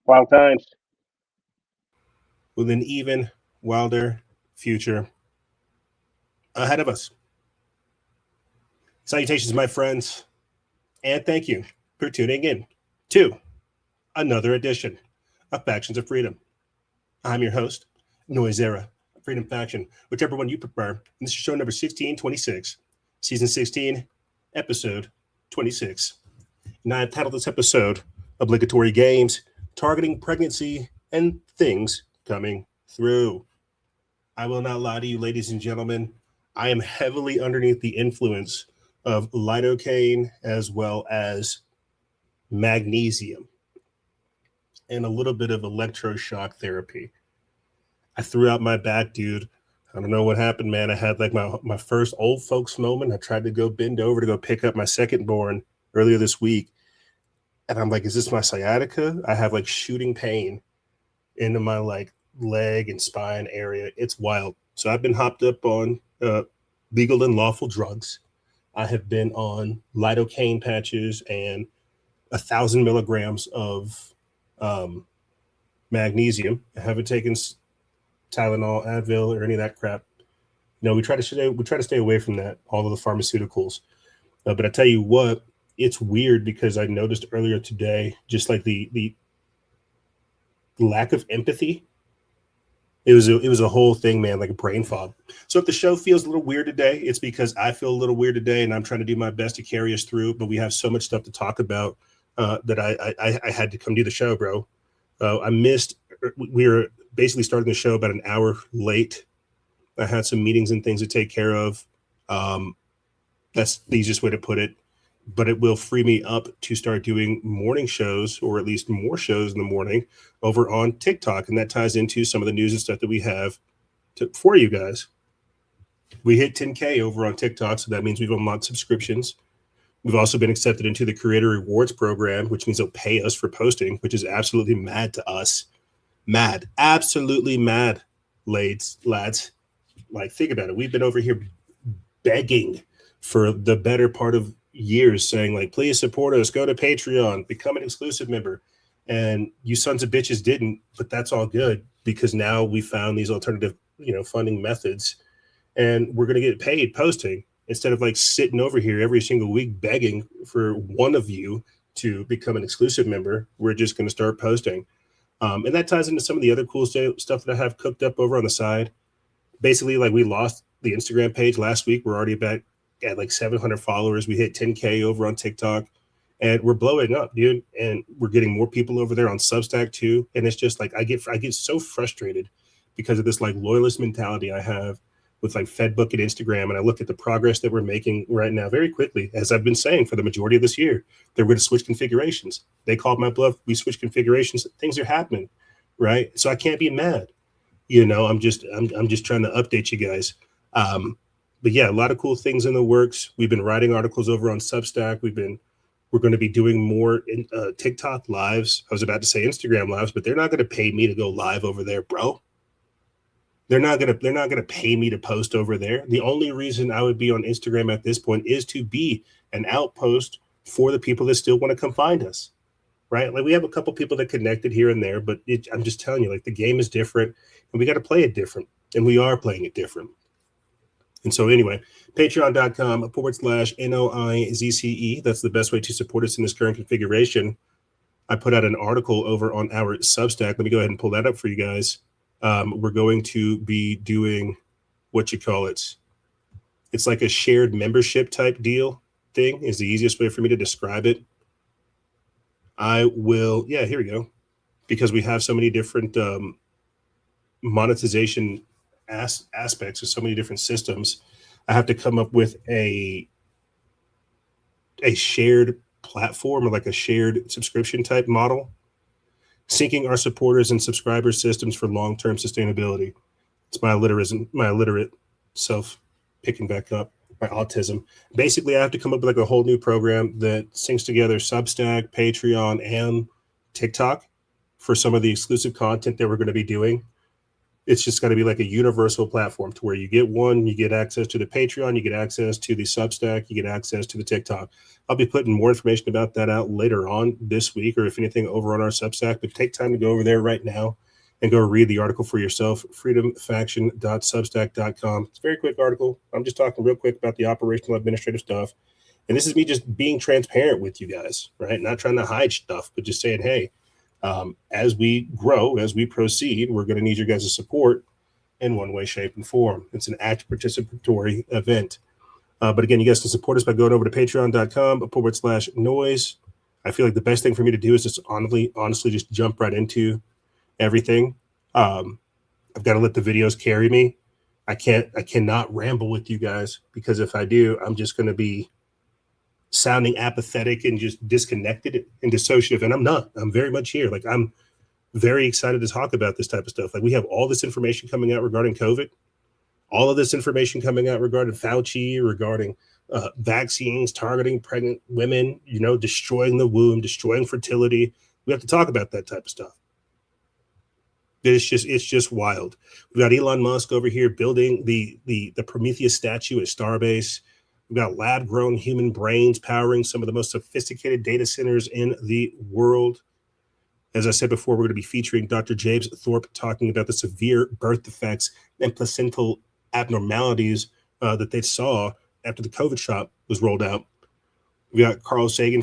Wild times with an even wilder future ahead of us. Salutations, my friends, and thank you for tuning in to another edition of Factions of Freedom. I'm your host, Noise Era, Freedom Faction, whichever one you prefer. And this is show number 1626, season 16, episode 26. And I have titled this episode Obligatory Games, Targeting Pregnancy and Things Coming Through. I will not lie to you, ladies and gentlemen. I am heavily underneath the influence of lidocaine as well as magnesium and a little bit of electroshock therapy. I threw out my back, dude. I don't know what happened, man. I had like my first old folks moment. I tried to go bend over to go pick up my second born earlier this week. And I'm like, is this my sciatica? I have like shooting pain into my like leg and spine area. It's wild. So I've been hopped up on legal and lawful drugs. I have been on lidocaine patches and 1,000 milligrams of magnesium. I haven't taken Tylenol, Advil, or any of that crap. You know, we try to stay away from that, all of the pharmaceuticals. But I tell you what, it's weird because I noticed earlier today, just like the lack of empathy. It was a whole thing, man, like a brain fog. So if the show feels a little weird today, it's because I feel a little weird today, and I'm trying to do my best to carry us through. But we have so much stuff to talk about that I had to come do the show, bro. I missed. We were basically starting the show about an hour late. I had some meetings and things to take care of. That's the easiest way to put it. But it will free me up to start doing morning shows, or at least more shows in the morning over on TikTok. And that ties into some of the news and stuff that we have for you guys. We hit 10K over on TikTok, so that means we've unlocked subscriptions. We've also been accepted into the Creator Rewards program, which means they'll pay us for posting, which is absolutely mad to us. Mad. Absolutely mad, lads. Like, think about it. We've been over here begging for the better part of years, saying like, please support us, go to Patreon, become an exclusive member. And you sons of bitches didn't, but that's all good because now we found these alternative, funding methods, and we're going to get paid posting instead of like sitting over here every single week begging for one of you to become an exclusive member. We're just going to start posting. And that ties into some of the other cool stuff that I have cooked up over on the side. Basically, like, we lost the Instagram page last week. We're already back at like 700 followers. We hit 10K over on TikTok, and we're blowing up, dude. And we're getting more people over there on Substack too. And it's just like, I get so frustrated because of this like loyalist mentality I have with like Fedbook and Instagram. And I look at the progress that we're making right now very quickly, as I've been saying for the majority of this year. They're going to switch configurations. They called my bluff. We switched configurations. Things are happening, right? So I can't be mad. I'm just trying to update you guys. But yeah, a lot of cool things in the works. We've been writing articles over on Substack. We're going to be doing more TikTok lives. I was about to say Instagram lives, but they're not going to pay me to go live over there, bro. They're not going to pay me to post over there. The only reason I would be on Instagram at this point is to be an outpost for the people that still want to come find us, right? Like, we have a couple people that connected here and there, but I'm just telling you, like, the game is different, and we got to play it different, and we are playing it different. And so anyway, patreon.com/NOIZCE. That's the best way to support us in this current configuration. I put out an article over on our Substack. Let me go ahead and pull that up for you guys. We're going to be doing what you call it. It's like a shared membership type deal thing is the easiest way for me to describe it. I will, yeah, here we go. Because we have so many different monetization aspects of so many different systems, I have to come up with a shared platform or like a shared subscription type model, syncing our supporters and subscribers systems for long-term sustainability. It's my illiterate self picking back up my autism. Basically, I have to come up with like a whole new program that syncs together Substack, Patreon, and TikTok for some of the exclusive content that we're going to be doing. It's just got to be like a universal platform to where you get one, you get access to the Patreon, you get access to the Substack, you get access to the TikTok. I'll be putting more information about that out later on this week, or if anything over on our Substack, but take time to go over there right now and go read the article for yourself, freedomfaction.substack.com. It's a very quick article. I'm just talking real quick about the operational administrative stuff. And this is me just being transparent with you guys, right? Not trying to hide stuff, but just saying, hey, as we grow, as we proceed, we're going to need your guys' support in one way, shape, and form. It's an active participatory event. But again, you guys can support us by going over to patreon.com/noise. I feel like the best thing for me to do is just honestly just jump right into everything. I've got to let the videos carry me. I cannot ramble with you guys, because if I do, I'm just going to be sounding apathetic and just disconnected and dissociative. And I'm not. I'm very much here. Like, I'm very excited to talk about this type of stuff. Like, we have all this information coming out regarding COVID, all of this information coming out regarding Fauci, regarding vaccines targeting pregnant women, destroying the womb, destroying fertility. We have to talk about that type of stuff. It's just wild. We've got Elon Musk over here building the Promethean statue at Starbase. We've got lab-grown human brains powering some of the most sophisticated data centers in the world. As I said before, we're going to be featuring Dr. James Thorpe talking about the severe birth defects and placental abnormalities that they saw after the COVID shot was rolled out. We've got Carl Sagan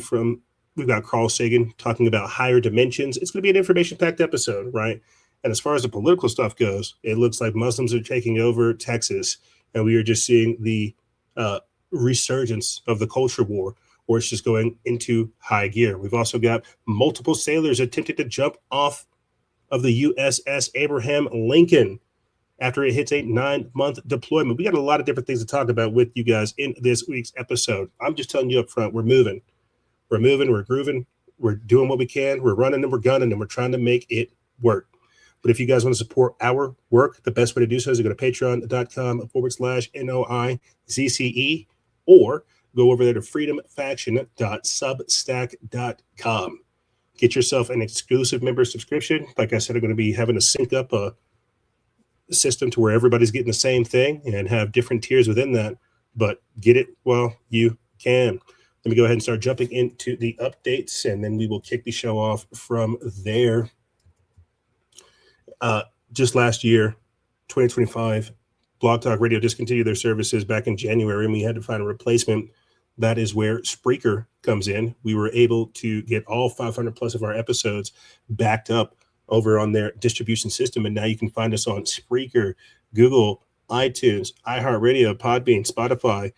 talking about higher dimensions. It's going to be an information-packed episode, right? And as far as the political stuff goes, it looks like Muslims are taking over Texas, and we are just seeing the resurgence of the culture war, or it's just going into high gear. We've also got multiple sailors attempting to jump off of the USS Abraham Lincoln after it hits a 9-month deployment. We got a lot of different things to talk about with you guys in this week's episode. I'm just telling you up front, we're moving, we're grooving, we're doing what we can, we're running and we're gunning, and we're trying to make it work. But if you guys want to support our work, the best way to do so is to go to patreon.com/NOIZCE, or go over there to freedomfaction.substack.com. Get yourself an exclusive member subscription. Like I said, I'm going to be having to sync up a system to where everybody's getting the same thing and have different tiers within that, but get it while you can. Let me go ahead and start jumping into the updates, and then we will kick the show off from there. Just last year, 2025, Blog Talk Radio discontinued their services back in January, and we had to find a replacement. That is where Spreaker comes in. We were able to get all 500 plus of our episodes backed up over on their distribution system, and now you can find us on Spreaker, Google, iTunes, iHeartRadio, Podbean, Spotify,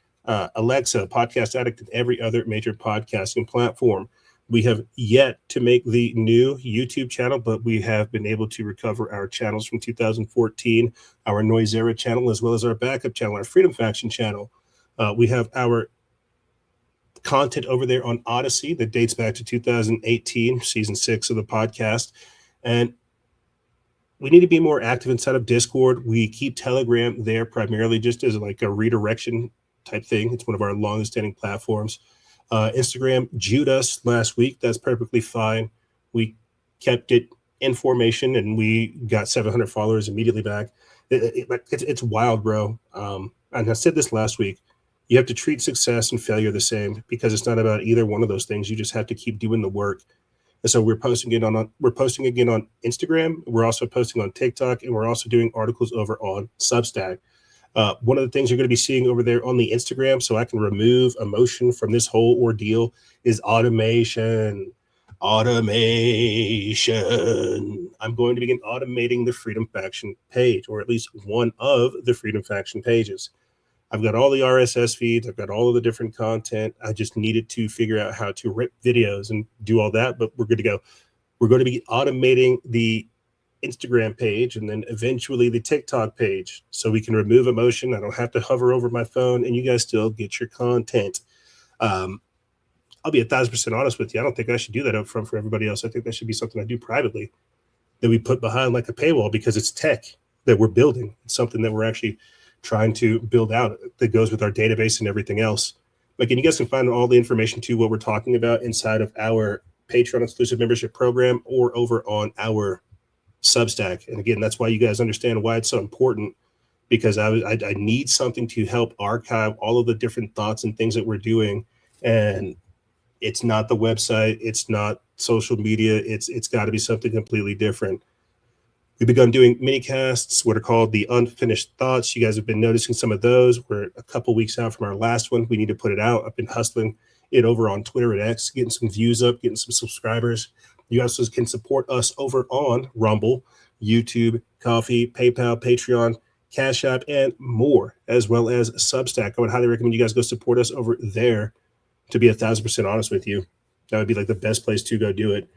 Alexa, Podcast Addict, and every other major podcasting platform. We have yet to make the new YouTube channel, but we have been able to recover our channels from 2014, our Noisera channel, as well as our backup channel, our Freedom Faction channel. We have our content over there on Odyssey that dates back to 2018, season 6 of the podcast. And we need to be more active inside of Discord. We keep Telegram there primarily just as like a redirection type thing. It's one of our longest standing platforms. Instagram Jewed us last week. That's perfectly fine. We kept it in formation, and we got 700 followers immediately back. It's wild, bro. And I said this last week. You have to treat success and failure the same, because it's not about either one of those things. You just have to keep doing the work. And so we're posting again on Instagram. We're also posting on TikTok, and we're also doing articles over on Substack. One of the things you're going to be seeing over there on the Instagram, so I can remove emotion from this whole ordeal, is automation. Automation. I'm going to begin automating the Freedom Faction page, or at least one of the Freedom Faction pages. I've got all the RSS feeds. I've got all of the different content. I just needed to figure out how to rip videos and do all that, but we're good to go. We're going to be automating the Instagram page and then eventually the TikTok page so we can remove emotion. I don't have to hover over my phone and you guys still get your content. I'll be 1,000% honest with you. I don't think I should do that up front for everybody else. I think that should be something I do privately that we put behind like a paywall because it's tech that we're building. It's something that we're actually trying to build out that goes with our database and everything else. Again, you guys can find all the information to what we're talking about inside of our Patreon exclusive membership program or over on our Substack. And again, that's why you guys understand why it's so important, because I need something to help archive all of the different thoughts and things that we're doing. And it's not the website, it's not social media, it's got to be something completely different. We've begun doing mini casts, what are called the unfinished thoughts. You guys have been noticing some of those. We're a couple weeks out from our last one. We need to put it out. I've been hustling it over on Twitter and X, getting some views up, getting some subscribers. You also can support us over on Rumble, YouTube, Coffee, PayPal, Patreon, Cash App, and more, as well as Substack. I would highly recommend you guys go support us over there. To be 1,000% honest with you, that would be like the best place to go do it,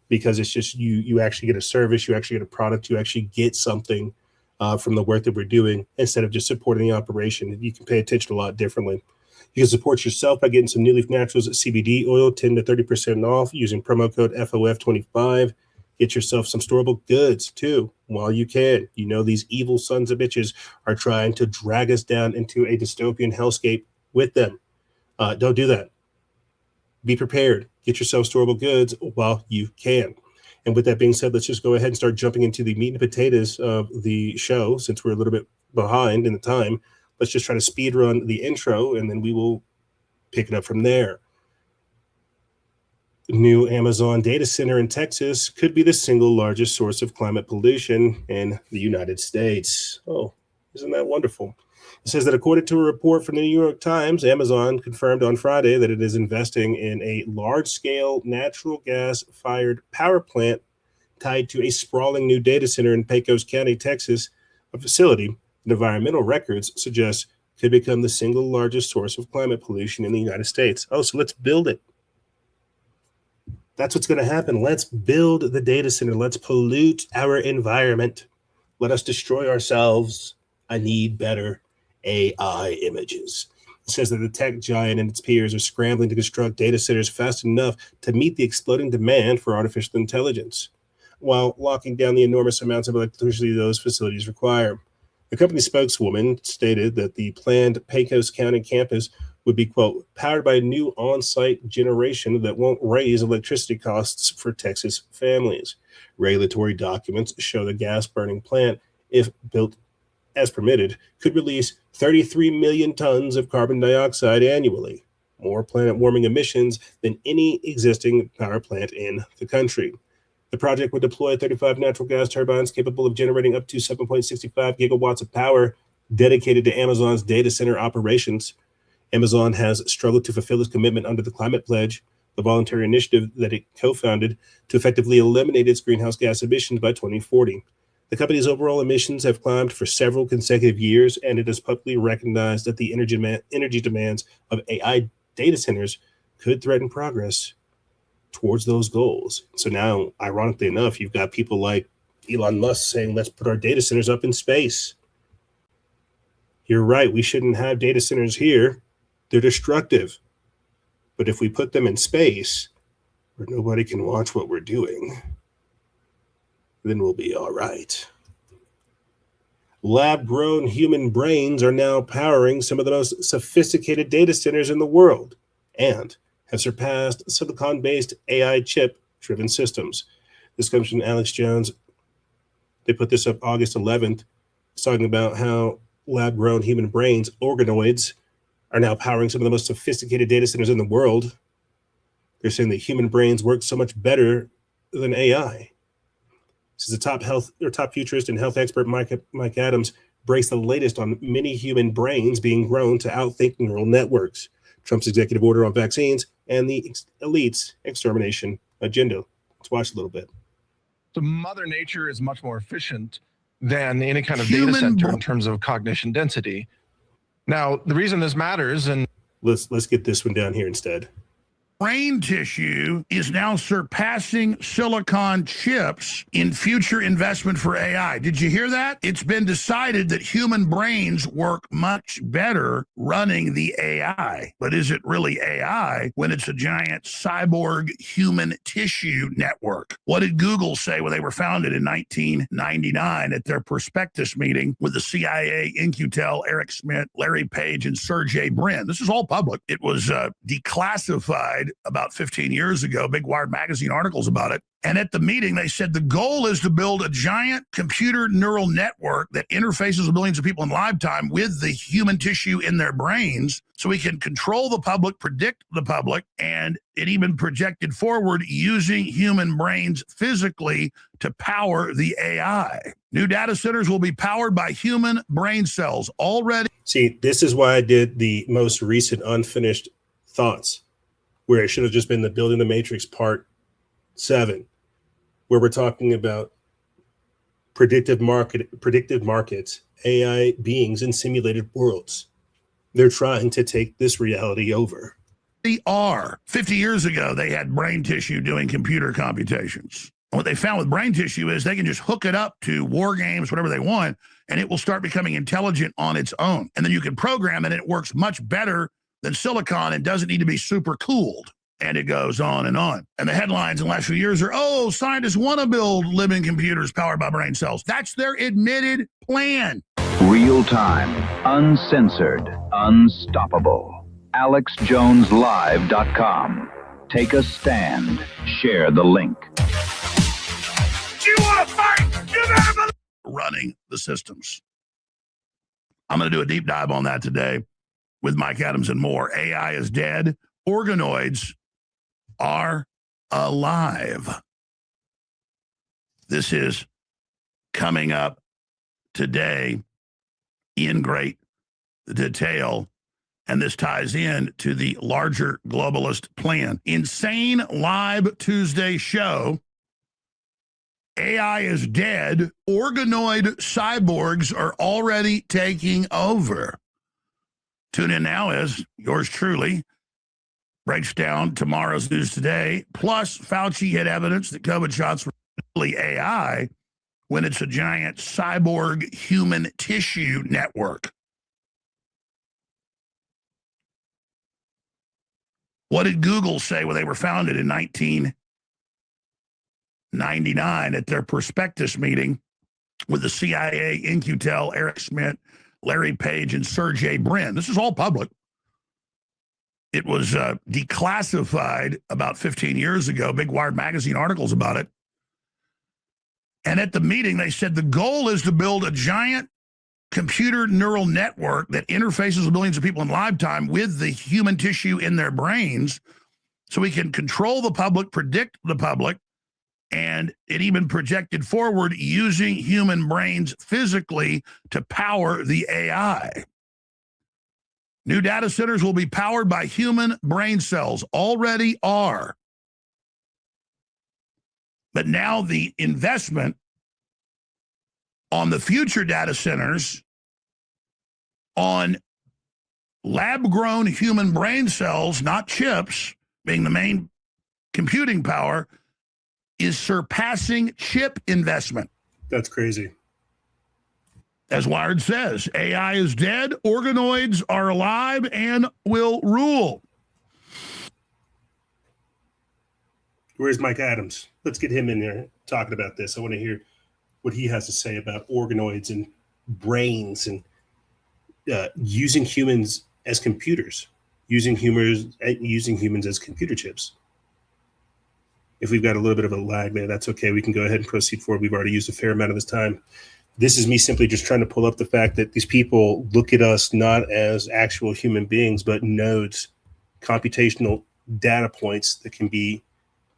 because it's just you actually get a service, you actually get a product, you actually get something from the work that we're doing instead of just supporting the operation. You can pay attention a lot differently. You can support yourself by getting some New Leaf Naturals CBD oil, 10 to 30% off using promo code FOF25. Get yourself some storable goods too while you can. You know these evil sons of bitches are trying to drag us down into a dystopian hellscape with them. Don't do that. Be prepared. Get yourself storable goods while you can. And with that being said, let's just go ahead and start jumping into the meat and potatoes of the show. Since we're a little bit behind in the time, let's just try to speed run the intro, and then we will pick it up from there. New Amazon data center in Texas could be the single largest source of climate pollution in the United States. Oh, isn't that wonderful? It says that according to a report from the New York Times, Amazon confirmed on Friday that it is investing in a large-scale natural gas-fired power plant tied to a sprawling new data center in Pecos County, Texas, a facility that environmental records suggest could become the single largest source of climate pollution in the United States. Oh, so let's build it. That's what's going to happen. Let's build the data center. Let's pollute our environment. Let us destroy ourselves. I need better AI images. It says that the tech giant and its peers are scrambling to construct data centers fast enough to meet the exploding demand for artificial intelligence, while locking down the enormous amounts of electricity those facilities require. The company spokeswoman stated that the planned Pecos County campus would be, quote, powered by a new on-site generation that won't raise electricity costs for Texas families. Regulatory documents show the gas-burning plant, if built as permitted, could release 33 million tons of carbon dioxide annually, more planet-warming emissions than any existing power plant in the country. The project would deploy 35 natural gas turbines capable of generating up to 7.65 gigawatts of power dedicated to Amazon's data center operations. Amazon has struggled to fulfill its commitment under the Climate Pledge, the voluntary initiative that it co-founded to effectively eliminate its greenhouse gas emissions by 2040. The company's overall emissions have climbed for several consecutive years, and it has publicly recognized that the energy demands of AI data centers could threaten progress towards those goals. So now, ironically enough, you've got people like Elon Musk saying, let's put our data centers up in space. You're right, we shouldn't have data centers here. They're destructive. But if we put them in space where nobody can watch what we're doing, then we'll be all right. Lab-grown human brains are now powering some of the most sophisticated data centers in the world and have surpassed silicon-based AI chip-driven systems. This comes from Alex Jones. They put this up August 11th. It's talking about how lab-grown human brains, organoids, are now powering some of the most sophisticated data centers in the world. They're saying that human brains work so much better than AI. This is the top futurist and health expert Mike Adams breaks the latest on many human brains being grown to outthink neural networks, Trump's executive order on vaccines, and the elite's extermination agenda. Let's watch a little bit. So Mother Nature is much more efficient than any kind of data center in terms of cognition density. Now, the reason this matters, and let's get this one down here instead. Brain tissue is now surpassing silicon chips in future investment for AI. Did you hear that? It's been decided that human brains work much better running the AI. But is it really AI when it's a giant cyborg human tissue network? What did Google say when they were founded in 1999 at their prospectus meeting with the CIA, Incutel, Eric Schmidt, Larry Page, and Sergey Brin? This is all public. It was declassified about 15 years ago, Big Wired magazine articles about it. And at the meeting, they said the goal is to build a giant computer neural network that interfaces with millions of people in lifetime with the human tissue in their brains so we can control the public, predict the public, and it even projected forward using human brains physically to power the AI. New data centers will be powered by human brain cells already. See, this is why I did the most recent unfinished thoughts, where it should have just been the Building the Matrix Part 7, where we're talking about predictive markets, AI beings in simulated worlds. They're trying to take this reality over. They are. 50 years ago, they had brain tissue doing computer computations. And what they found with brain tissue is they can just hook it up to war games, whatever they want, and it will start becoming intelligent on its own. And then you can program it, and it works much better than silicon and doesn't need to be super cooled. And it goes on and on. And the headlines in the last few years are, oh, scientists want to build living computers powered by brain cells. That's their admitted plan. Real time, uncensored, unstoppable. AlexJonesLive.com. Take a stand. Share the link. Do you want to fight? You better believe. Running the systems. I'm going to do a deep dive on that today with Mike Adams and more. AI is dead. Organoids are alive. This is coming up today in great detail, and this ties in to the larger globalist plan. Insane Live Tuesday show. AI is dead. Organoid cyborgs are already taking over. Tune in now as yours truly breaks down tomorrow's news today. Plus, Fauci had evidence that COVID shots were really AI when it's a giant cyborg human tissue network. What did Google say when they were founded in 1999 at their prospectus meeting with the CIA, Incutel, Eric Schmidt, Larry Page, and Sergey Brin? This is all public. It was declassified about 15 years ago, Big Wired magazine articles about it. And at the meeting, they said the goal is to build a giant computer neural network that interfaces with millions of people in lifetime with the human tissue in their brains so we can control the public, predict the public, and it even projected forward using human brains physically to power the AI. New data centers will be powered by human brain cells, already are. But now the investment on the future data centers on lab-grown human brain cells, not chips, being the main computing power, is surpassing chip investment. That's crazy. As Wired says, AI is dead, organoids are alive and will rule. Where's Mike Adams? Let's get him in there talking about this. I want to hear what he has to say about organoids and brains and using humans as computers, using humans as computer chips. If we've got a little bit of a lag there, that's okay. We can go ahead and proceed forward. We've already used a fair amount of this time. This is me simply just trying to pull up the fact that these people look at us not as actual human beings, but nodes, computational data points that can be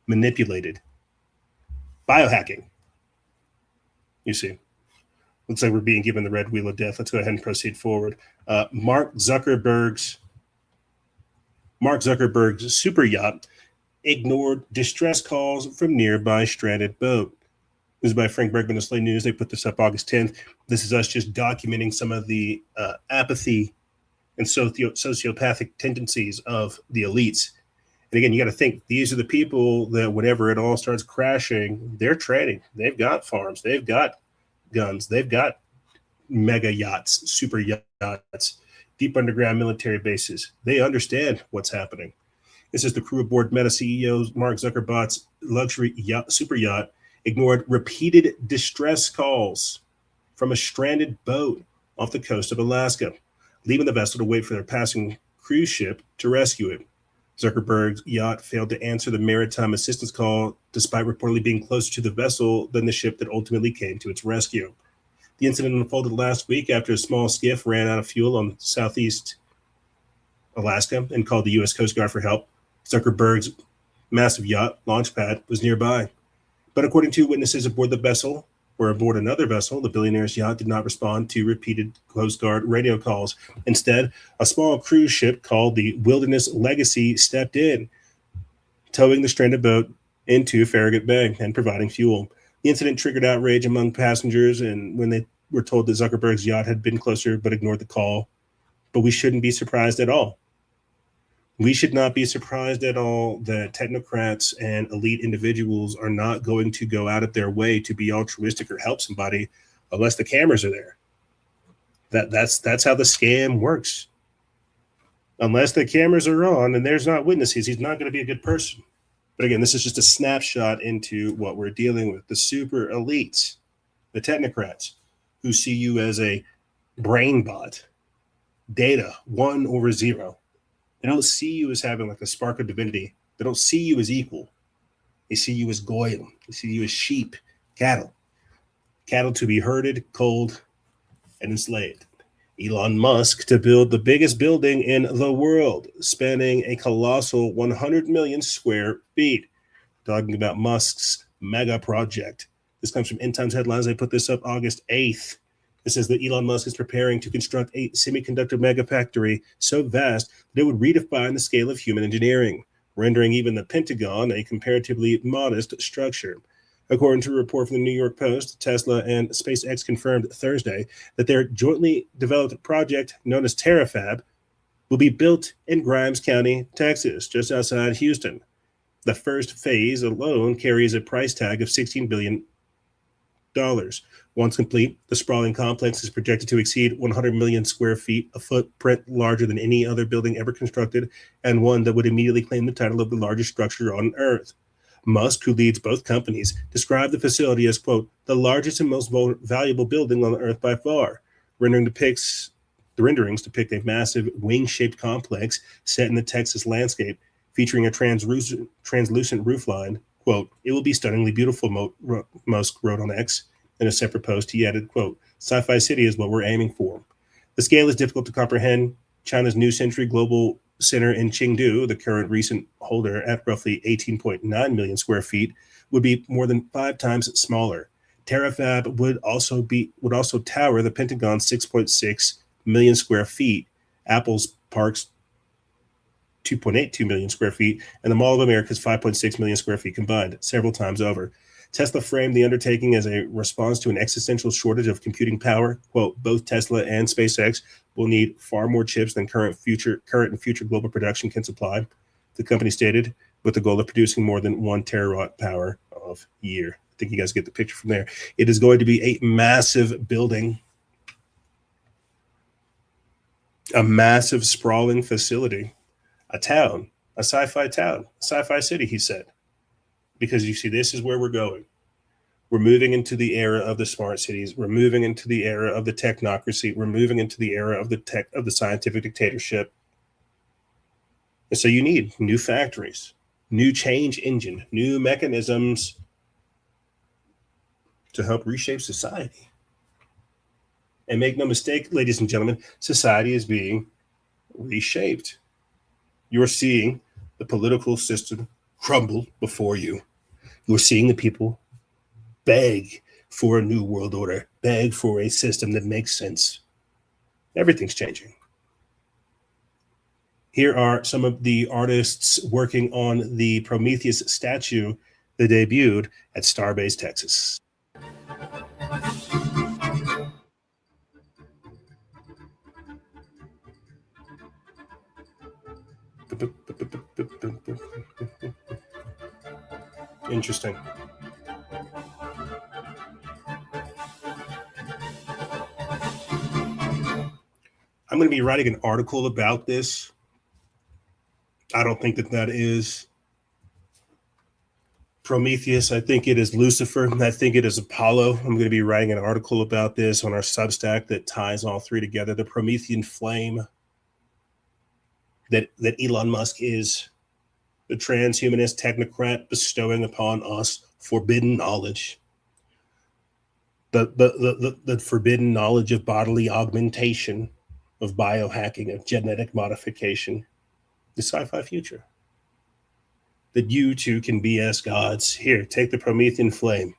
manipulated. Biohacking, you see. Looks like we're being given the red wheel of death. Let's go ahead and proceed forward. Mark Zuckerberg's super yacht ignored distress calls from nearby stranded boat. This is by Frank Bergman of Slate News. They put this up August 10th. This is us just documenting some of the apathy and sociopathic tendencies of the elites. And again, you got to think, these are the people that whenever it all starts crashing, they're trading. They've got farms. They've got guns. They've got mega yachts, super yachts, deep underground military bases. They understand what's happening. This is the crew aboard Meta CEO Mark Zuckerberg's luxury yacht, super yacht ignored repeated distress calls from a stranded boat off the coast of Alaska, leaving the vessel to wait for their passing cruise ship to rescue it. Zuckerberg's yacht failed to answer the maritime assistance call, despite reportedly being closer to the vessel than the ship that ultimately came to its rescue. The incident unfolded last week after a small skiff ran out of fuel on southeast Alaska and called the U.S. Coast Guard for help. Zuckerberg's massive yacht, Launchpad, was nearby. But according to witnesses aboard the vessel, or aboard another vessel, the billionaire's yacht did not respond to repeated Coast Guard radio calls. Instead, a small cruise ship called the Wilderness Legacy stepped in, towing the stranded boat into Farragut Bay and providing fuel. The incident triggered outrage among passengers, and when they were told that Zuckerberg's yacht had been closer but ignored the call. But we shouldn't be surprised at all. We should not be surprised at all that technocrats and elite individuals are not going to go out of their way to be altruistic or help somebody unless the cameras are there. That's how the scam works. Unless the cameras are on and there's not witnesses, he's not going to be a good person. But again, this is just a snapshot into what we're dealing with. The super elites, the technocrats, who see you as a brain bot, data 1 over 0. They don't see you as having like a spark of divinity. They don't see you as equal. They see you as goyim. They see you as sheep, cattle to be herded, culled, and enslaved. Elon Musk to build the biggest building in the world, spanning a colossal 100 million square feet. Talking about Musk's mega project. This comes from End Times Headlines. They put this up August 8th. It says that Elon Musk is preparing to construct a semiconductor mega factory so vast that it would redefine the scale of human engineering, rendering even the Pentagon a comparatively modest structure. According to a report from the New York Post, Tesla and SpaceX confirmed Thursday that their jointly developed project, known as TerraFab, will be built in Grimes County, Texas, just outside Houston. The first phase alone carries a price tag of $16 billion. Once complete, the sprawling complex is projected to exceed 100 million square feet, a footprint larger than any other building ever constructed, and one that would immediately claim the title of the largest structure on Earth. Musk, who leads both companies, described the facility as, quote, the largest and most valuable building on Earth by far. The renderings depict a massive wing-shaped complex set in the Texas landscape, featuring a translucent roofline. Quote, it will be stunningly beautiful, Musk wrote on X. In a separate post, he added, quote, Sci-Fi City is what we're aiming for. The scale is difficult to comprehend. China's New Century Global Center in Chengdu, the current recent holder at roughly 18.9 million square feet, would be more than 5 times smaller. TerraFab would also tower the Pentagon's 6.6 million square feet, Apple's Park's 2.82 million square feet, and the Mall of America's 5.6 million square feet combined, several times over. Tesla framed the undertaking as a response to an existential shortage of computing power. Quote, both Tesla and SpaceX will need far more chips than current and future global production can supply, the company stated, with the goal of producing more than 1 terawatt power of year. I think you guys get the picture from there. It is going to be a massive building, a massive sprawling facility, a town, a sci-fi town, a sci-fi city, he said. Because you see, this is where we're going. We're moving into the era of the smart cities. We're moving into the era of the technocracy. We're moving into the era of the scientific dictatorship. And so you need new factories, new change engine, new mechanisms to help reshape society. And make no mistake, ladies and gentlemen, society is being reshaped. You're seeing the political system crumble before you. You're seeing the people beg for a new world order, beg for a system that makes sense. Everything's changing. Here are some of the artists working on the Prometheus statue that debuted at Starbase, Texas. Interesting. I'm going to be writing an article about this. I don't think that is Prometheus. I think it is Lucifer. I think it is Apollo. I'm going to be writing an article about this on our Substack that ties all three together. The Promethean flame that Elon Musk is, the transhumanist technocrat bestowing upon us forbidden knowledge. The forbidden knowledge of bodily augmentation, of biohacking, of genetic modification, the sci-fi future. That you too can be as gods. Here, take the Promethean flame.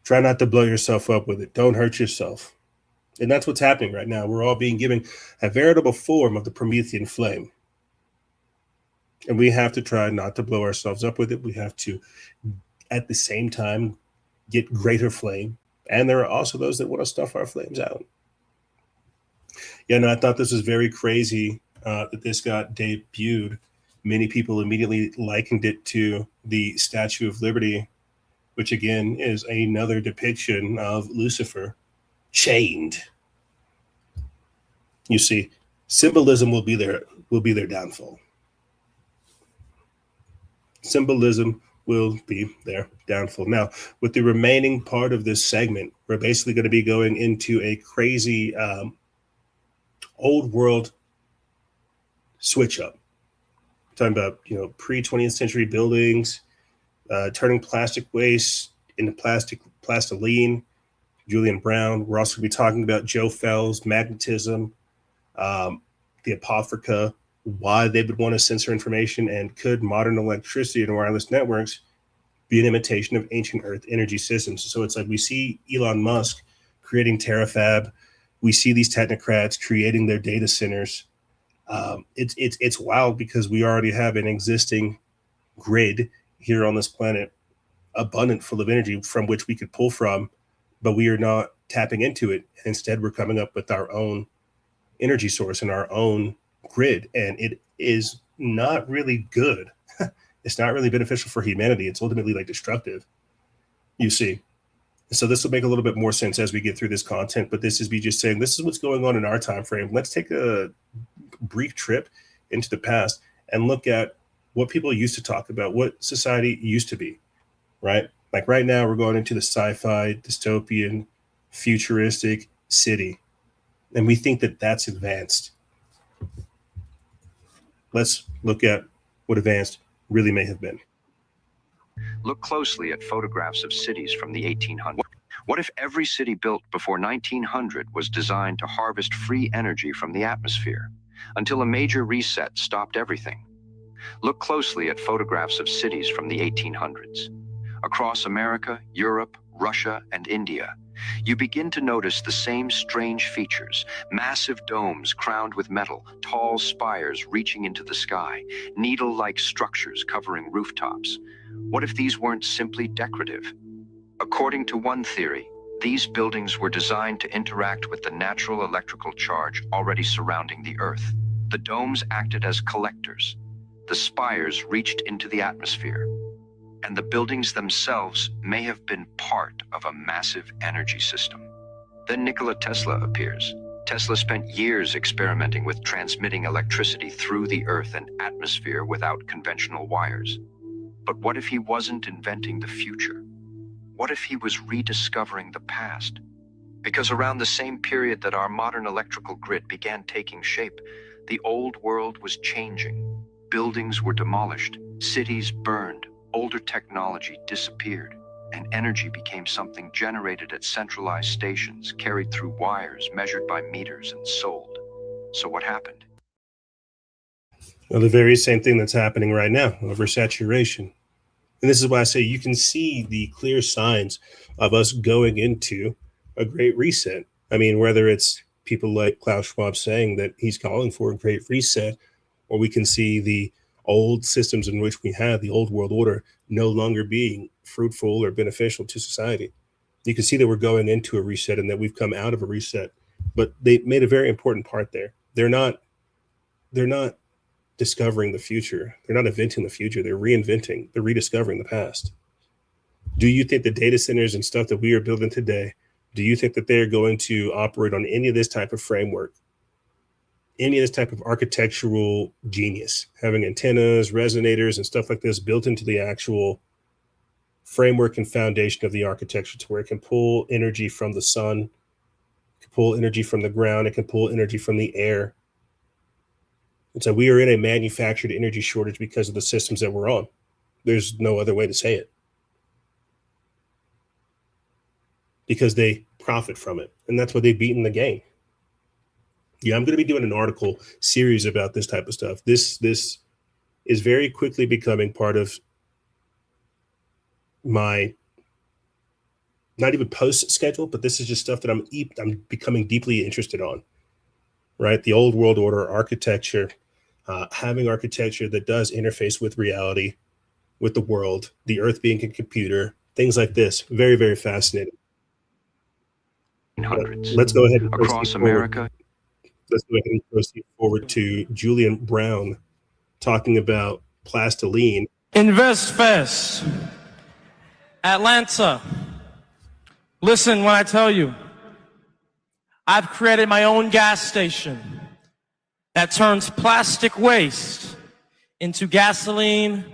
Try not to blow yourself up with it. Don't hurt yourself. And that's what's happening right now. We're all being given a veritable form of the Promethean flame. And we have to try not to blow ourselves up with it. We have to, at the same time, get greater flame. And there are also those that want to stuff our flames out. Yeah, no, I thought this was very crazy that this got debuted. Many people immediately likened it to the Statue of Liberty, which again is another depiction of Lucifer chained. You see, symbolism will be their downfall. Symbolism will be their downfall. Now, with the remaining part of this segment, we're basically going to be going into a crazy old world switch up. Talking about, pre-20th century buildings, turning plastic waste into plastiline, Julian Brown. We're also going to be talking about Joe Fell's magnetism, the Apocrypha, why they would want to censor information, and could modern electricity and wireless networks be an imitation of ancient Earth energy systems? So it's like we see Elon Musk creating Terrafab. We see these technocrats creating their data centers. It's wild because we already have an existing grid here on this planet, abundant, full of energy from which we could pull from, but we are not tapping into it. Instead, we're coming up with our own energy source and our own grid, and it is not really good. It's not really beneficial for humanity. It's ultimately destructive, you see. So this will make a little bit more sense as we get through this content, but this is me just saying this is what's going on in our time frame. Let's take a brief trip into the past and look at what people used to talk about, what society used to be, right? Like right now, we're going into the sci-fi, dystopian, futuristic city, and we think that that's advanced. Let's look at what advanced really may have been. Look closely at photographs of cities from the 1800s. What if every city built before 1900 was designed to harvest free energy from the atmosphere until a major reset stopped everything? Look closely at photographs of cities from the 1800s. Across America, Europe, Russia, and India, you begin to notice the same strange features: massive domes crowned with metal, tall spires reaching into the sky, needle-like structures covering rooftops. What if these weren't simply decorative? According to one theory, these buildings were designed to interact with the natural electrical charge already surrounding the Earth. The domes acted as collectors. The spires reached into the atmosphere. And the buildings themselves may have been part of a massive energy system. Then Nikola Tesla appears. Tesla spent years experimenting with transmitting electricity through the Earth and atmosphere without conventional wires. But what if he wasn't inventing the future? What if he was rediscovering the past? Because around the same period that our modern electrical grid began taking shape, the old world was changing. Buildings were demolished, cities burned, older technology disappeared, and energy became something generated at centralized stations, carried through wires, measured by meters, and sold. So what happened? Well, the very same thing that's happening right now, oversaturation. And this is why I say you can see the clear signs of us going into a great reset. I mean, whether it's people like Klaus Schwab saying that he's calling for a great reset, or we can see the old systems in which we have the old world order no longer being fruitful or beneficial to society. You can see that we're going into a reset and that we've come out of a reset. But they made a very important part there. They're not discovering the future. They're not inventing the future. They're reinventing, they're rediscovering the past. Do you think the data centers and stuff that we are building today, do you think that they're going to operate on any of this type of framework, any of this type of architectural genius, having antennas, resonators, and stuff like this built into the actual framework and foundation of the architecture to where it can pull energy from the sun, it can pull energy from the ground, it can pull energy from the air? And so we are in a manufactured energy shortage because of the systems that we're on. There's no other way to say it. Because they profit from it. And that's what they've beaten the game. Yeah, I'm going to be doing an article series about this type of stuff. This is very quickly becoming part of my, not even post schedule, but this is just stuff that I'm becoming deeply interested on, right? The old world order architecture, having architecture that does interface with reality, with the world, the earth being a computer, things like this. Very, very fascinating. Let's go ahead and across America. Let's go ahead and proceed forward to Julian Brown talking about plastiline. Invest fast. Atlanta. Listen when I tell you, I've created my own gas station that turns plastic waste into gasoline,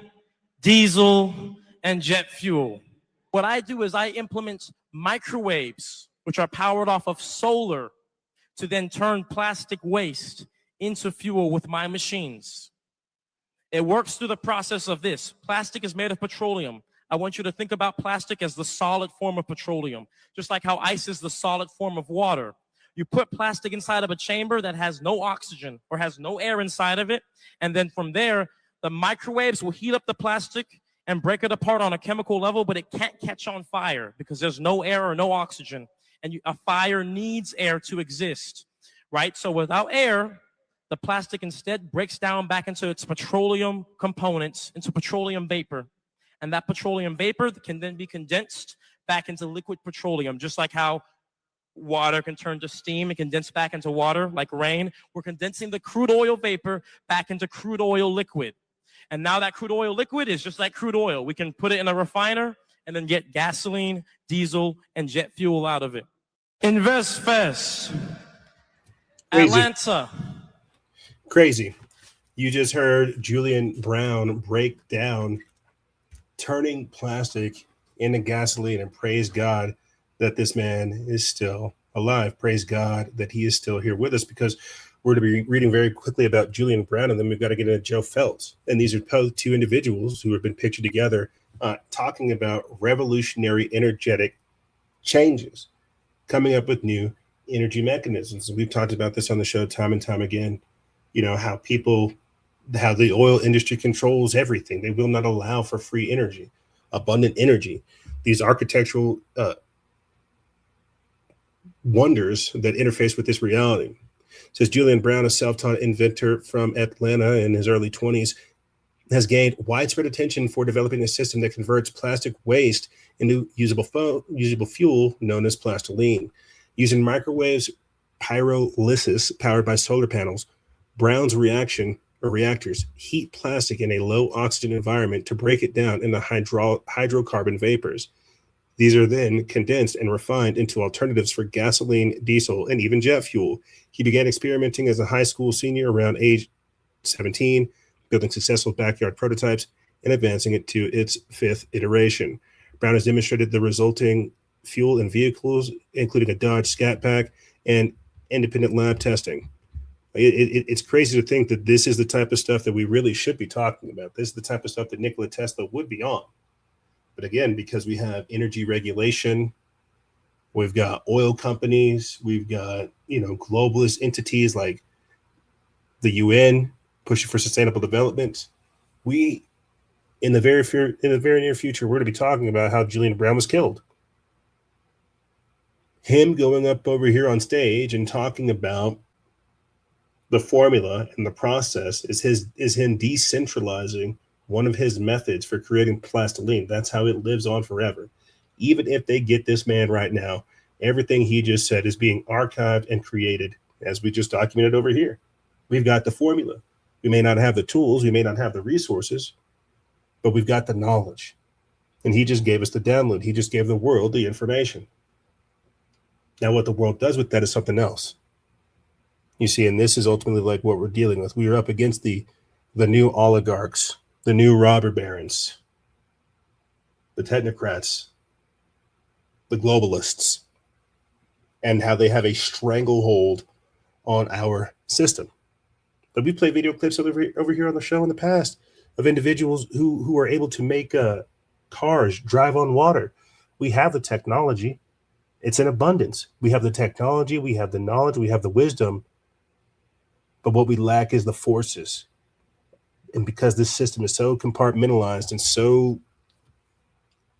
diesel, and jet fuel. What I do is I implement microwaves, which are powered off of solar, to then turn plastic waste into fuel with my machines. It works through the process of this. Plastic is made of petroleum. I want you to think about plastic as the solid form of petroleum, just like how ice is the solid form of water. You put plastic inside of a chamber that has no oxygen or has no air inside of it, and then from there, the microwaves will heat up the plastic and break it apart on a chemical level, but it can't catch on fire because there's no air or no oxygen, and a fire needs air to exist, right? So without air, the plastic instead breaks down back into its petroleum components, into petroleum vapor. And that petroleum vapor can then be condensed back into liquid petroleum, just like how water can turn to steam and condense back into water like rain. We're condensing the crude oil vapor back into crude oil liquid. And now that crude oil liquid is just like crude oil. We can put it in a refiner and then get gasoline, diesel, and jet fuel out of it. Invest fast. Crazy. Atlanta. Crazy. You just heard Julian Brown break down turning plastic into gasoline, and praise God that this man is still alive. Praise God that he is still here with us, because we're going to be reading very quickly about Julian Brown, and then we've got to get into Joe Feltz. And these are two individuals who have been pictured together talking about revolutionary energetic changes, coming up with new energy mechanisms. And we've talked about this on the show time and time again, you know, how the oil industry controls everything. They will not allow for free energy, abundant energy. These architectural wonders that interface with this reality. Says Julian Brown, a self-taught inventor from Atlanta in his early 20s, has gained widespread attention for developing a system that converts plastic waste into usable fuel known as plastiline. Using microwaves pyrolysis powered by solar panels, Brown's reactors heat plastic in a low oxygen environment to break it down into hydrocarbon vapors. These are then condensed and refined into alternatives for gasoline, diesel, and even jet fuel. He began experimenting as a high school senior around age 17, building successful backyard prototypes and advancing it to its fifth iteration. Brown has demonstrated the resulting fuel in vehicles, including a Dodge Scat Pack, and independent lab testing. It's crazy to think that this is the type of stuff that we really should be talking about. This is the type of stuff that Nikola Tesla would be on. But again, because we have energy regulation, we've got oil companies, we've got, globalist entities like the UN pushing for sustainable development. We in the very near future, we're going to be talking about how Julian Brown was killed. Him going up over here on stage and talking about the formula and the process is him decentralizing one of his methods for creating plastiline. That's how it lives on forever. Even if they get this man right now, everything he just said is being archived and created, as we just documented over here. We've got the formula. We may not have the tools, we may not have the resources, but we've got the knowledge. And he just gave us the download. He just gave the world the information. Now, what the world does with that is something else. You see, and this is ultimately like what we're dealing with. We are up against the new oligarchs, the new robber barons, the technocrats, the globalists, and how they have a stranglehold on our system. But we play video clips over here on the show in the past of individuals who are able to make cars drive on water. We have the technology. It's in abundance. We have the technology, we have the knowledge, we have the wisdom. But what we lack is the forces. And because this system is so compartmentalized and so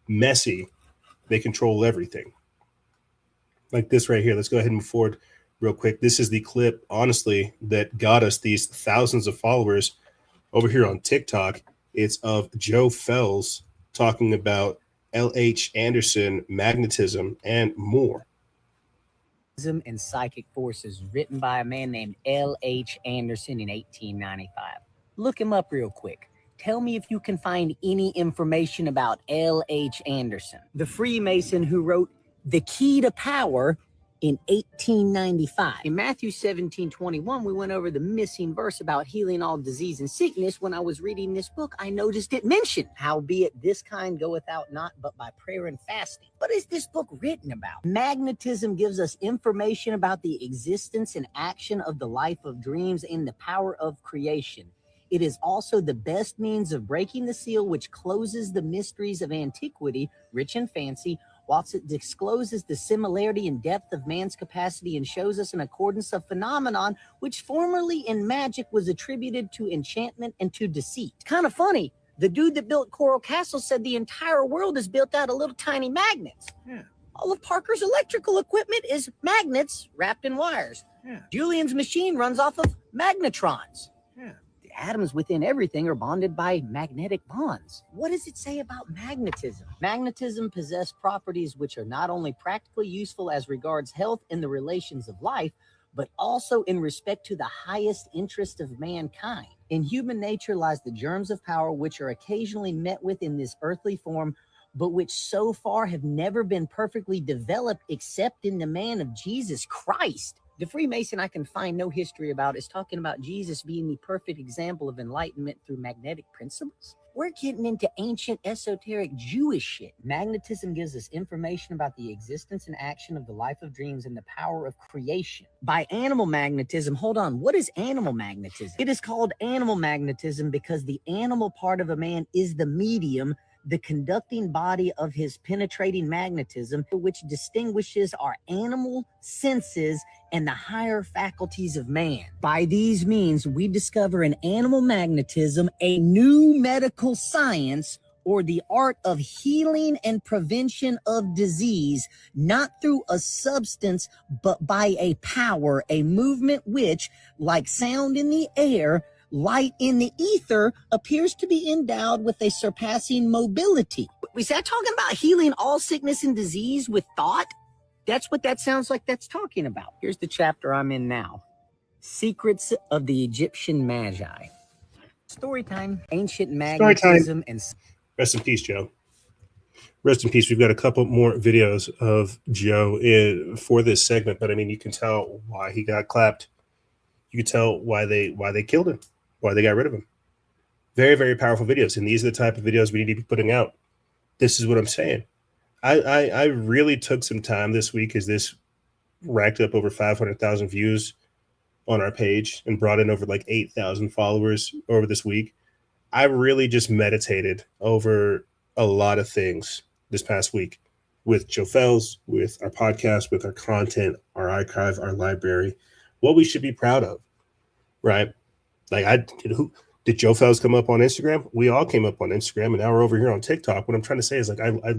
messy, they control everything. Like this right here. Let's go ahead and move forward real quick. This is the clip, honestly, that got us these thousands of followers over here on TikTok. It's of Joe Fells talking about L.H. Anderson, magnetism, and more. And Psychic Forces, written by a man named L.H. Anderson in 1895. Look him up real quick. Tell me if you can find any information about L.H. Anderson, the Freemason who wrote The Key to Power in 1895. In Matthew 17:21, we went over the missing verse about healing all disease and sickness. When I was reading this book, I noticed it mentioned, howbeit this kind goeth out not but by prayer and fasting. What is this book written about? Magnetism gives us information about the existence and action of the life of dreams and the power of creation. It is also the best means of breaking the seal which closes the mysteries of antiquity, rich and fancy, whilst it discloses the similarity and depth of man's capacity and shows us an accordance of phenomenon which formerly in magic was attributed to enchantment and to deceit. It's kind of funny. The dude that built Coral Castle said the entire world is built out of little tiny magnets. Yeah. All of Parker's electrical equipment is magnets wrapped in wires. Yeah. Julian's machine runs off of magnetrons. Yeah. The atoms within everything are bonded by magnetic bonds. What does it say about magnetism? Magnetism possesses properties which are not only practically useful as regards health and the relations of life, but also in respect to the highest interest of mankind. In human nature lies the germs of power which are occasionally met with in this earthly form, but which so far have never been perfectly developed except in the man of Jesus Christ. The Freemason I can find no history about is talking about Jesus being the perfect example of enlightenment through magnetic principles. We're getting into ancient esoteric Jewish shit. Magnetism gives us information about the existence and action of the life of dreams and the power of creation. By animal magnetism, hold on, what is animal magnetism? It is called animal magnetism because the animal part of a man is the medium, the conducting body of his penetrating magnetism, which distinguishes our animal senses and the higher faculties of man. By these means, we discover in animal magnetism a new medical science, or the art of healing and prevention of disease, not through a substance, but by a power, a movement which, like sound in the air, light in the ether, appears to be endowed with a surpassing mobility. Was that talking about healing all sickness and disease with thought? That's what that sounds like that's talking about. Here's the chapter I'm in now. Secrets of the Egyptian Magi. Story time. Ancient magnetism and... Rest in peace, Joe. Rest in peace. We've got a couple more videos of Joe for this segment, but I mean, you can tell why he got clapped. You can tell why they killed him, why they got rid of him. Very, very powerful videos, and these are the type of videos we need to be putting out. This is what I'm saying. I really took some time this week as this racked up over 500,000 views on our page and brought in over like 8,000 followers over this week. I really just meditated over a lot of things this past week with Joe Fells, with our podcast, with our content, our archive, our library, what we should be proud of, right? Like Did Joe Fels come up on Instagram? We all came up on Instagram, and now we're over here on TikTok. What I'm trying to say is, like, I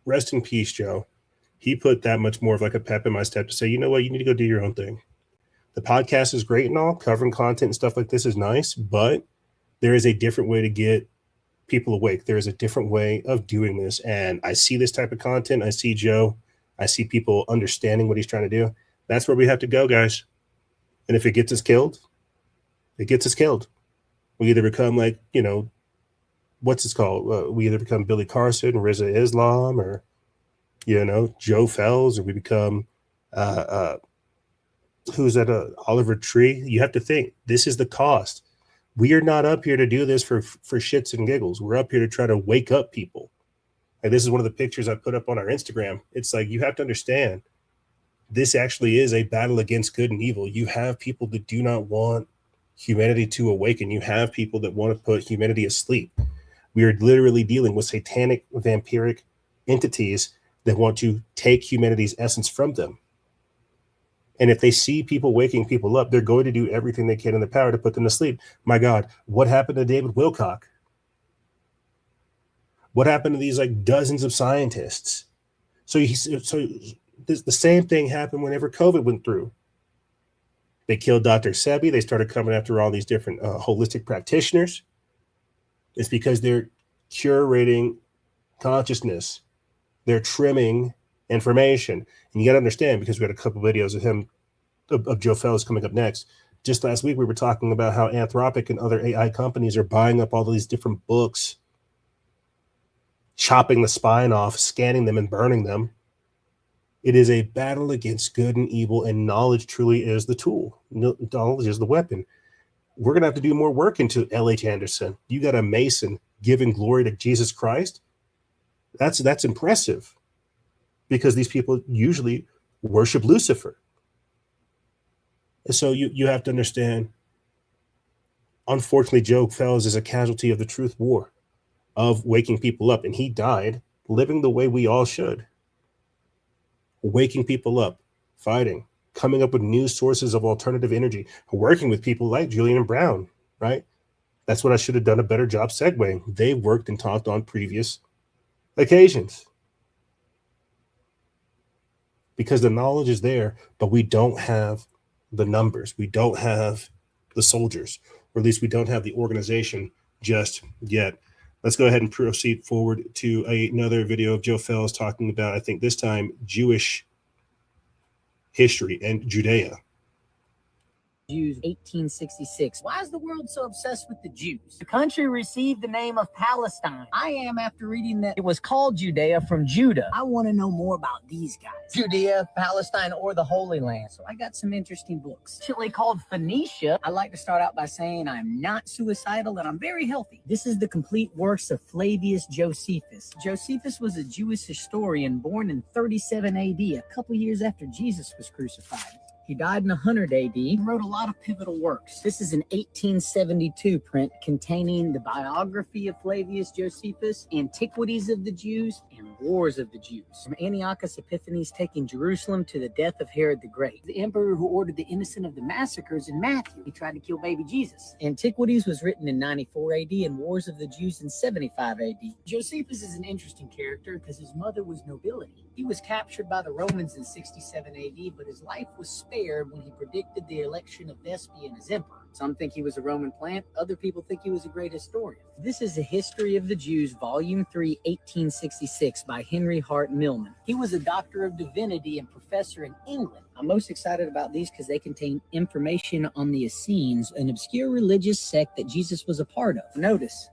rest in peace, Joe. He put that much more of like a pep in my step to say, you know what, you need to go do your own thing. The podcast is great and all, covering content and stuff like this is nice, but there is a different way to get people awake. There is a different way of doing this. And I see this type of content. I see Joe. I see people understanding what he's trying to do. That's where we have to go, guys. And if it gets us killed, it gets us killed. We either become like, you know, what's it called? We either become Billy Carson, Rizza Islam, or, you know, Joe Fels, or we become, who's that? Oliver Tree. You have to think, this is the cost. We are not up here to do this for shits and giggles. We're up here to try to wake up people. And this is one of the pictures I put up on our Instagram. It's like, you have to understand, this actually is a battle against good and evil. You have people that do not want humanity to awaken. You have people that want to put humanity asleep. We are literally dealing with satanic, vampiric entities that want to take humanity's essence from them. And if they see people waking people up, they're going to do everything they can in their power to put them to sleep. My God, what happened to David Wilcock? What happened to these like dozens of scientists? So the same thing happened whenever COVID went through. They killed Dr. Sebi. They started coming after all these different holistic practitioners. It's because they're curating consciousness. They're trimming information. And you got to understand, because we had a couple videos of him, of Joe Fels coming up next. Just last week, we were talking about how Anthropic and other AI companies are buying up all these different books, chopping the spine off, scanning them, and burning them. It is a battle against good and evil, and knowledge truly is the tool. Knowledge is the weapon. We're going to have to do more work into L.H. Anderson. You got a Mason giving glory to Jesus Christ. That's impressive, because these people usually worship Lucifer. And so you have to understand, unfortunately, Joe Fels is a casualty of the truth war, of waking people up. And he died living the way we all should. Waking people up, fighting, coming up with new sources of alternative energy, working with people like Julian and Brown, right? That's what I should have done a better job segueing. They've worked and talked on previous occasions. Because the knowledge is there, but we don't have the numbers. We don't have the soldiers, or at least we don't have the organization just yet. Let's go ahead and proceed forward to another video of Joe Fels talking about, I think this time, Jewish history and Judea. Jews, 1866. Why is the world so obsessed with the Jews? The country received the name of Palestine. I am after reading that it was called Judea from Judah. I want to know more about these guys. Judea, Palestine, or the Holy Land. So I got some interesting books. Actually called Phoenicia. I like to start out by saying I'm not suicidal and I'm very healthy. This is the complete works of Flavius Josephus. Josephus was a Jewish historian born in 37 AD, a couple years after Jesus was crucified. He died in 100 AD and wrote a lot of pivotal works. This is an 1872 print containing the biography of Flavius Josephus, Antiquities of the Jews, and Wars of the Jews. From Antiochus Epiphanes taking Jerusalem to the death of Herod the Great, the emperor who ordered the innocent of the massacres in Matthew. He tried to kill baby Jesus. Antiquities was written in 94 AD and Wars of the Jews in 75 AD. Josephus is an interesting character because his mother was nobility. He was captured by the Romans in 67 AD, but his life was spared when he predicted the election of Vespasian as emperor. Some think he was a Roman plant. Other people think he was a great historian. This is A History of the Jews, Volume 3, 1866 by Henry Hart Millman. He was a doctor of divinity and professor in England. I'm most excited about these because they contain information on the Essenes, an obscure religious sect that Jesus was a part of. Notice,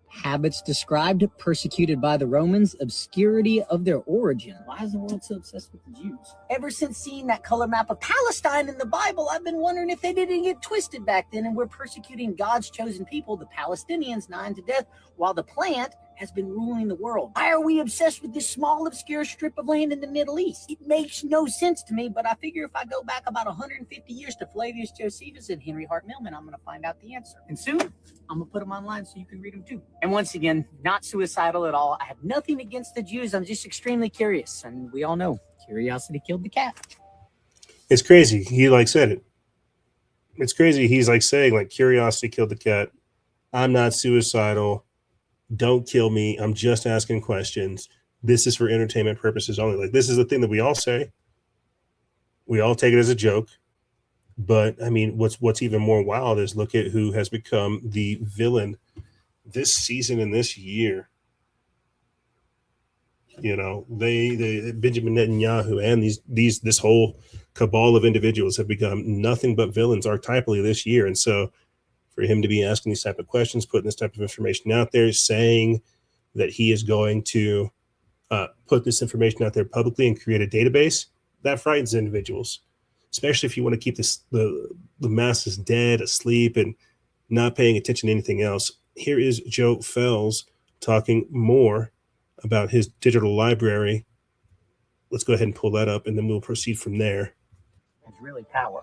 habits described, persecuted by the Romans, obscurity of their origin. Why is the world so obsessed with the Jews? Ever since seeing that color map of Palestine in the Bible, I've been wondering if they didn't get twisted back then and we're persecuting God's chosen people, the Palestinians, nigh to death, while the plant has been ruling the world. Why are we obsessed with this small, obscure strip of land in the Middle East? It makes no sense to me, but I figure if I go back about 150 years to Flavius Josephus and Henry Hart Millman, I'm going to find out the answer. And soon, I'm going to put them online so you can read them too. And once again, not suicidal at all. I have nothing against the Jews. I'm just extremely curious. And we all know curiosity killed the cat. It's crazy. He said it. It's crazy. He's like saying, like, curiosity killed the cat. I'm not suicidal. Don't kill me. I'm just asking questions. This is for entertainment purposes only. Like, this is the thing that we all say. We all take it as a joke. But I mean, what's even more wild is look at who has become the villain this season and this year. You know, they Benjamin Netanyahu and this whole cabal of individuals have become nothing but villains archetypally this year. And so for him to be asking these type of questions, putting this type of information out there, saying that he is going to put this information out there publicly and create a database, that frightens individuals, especially if you want to keep the masses dead, asleep, and not paying attention to anything else. Here is Joe Fells talking more about his digital library. Let's go ahead and pull that up, and then we'll proceed from there. It's really power.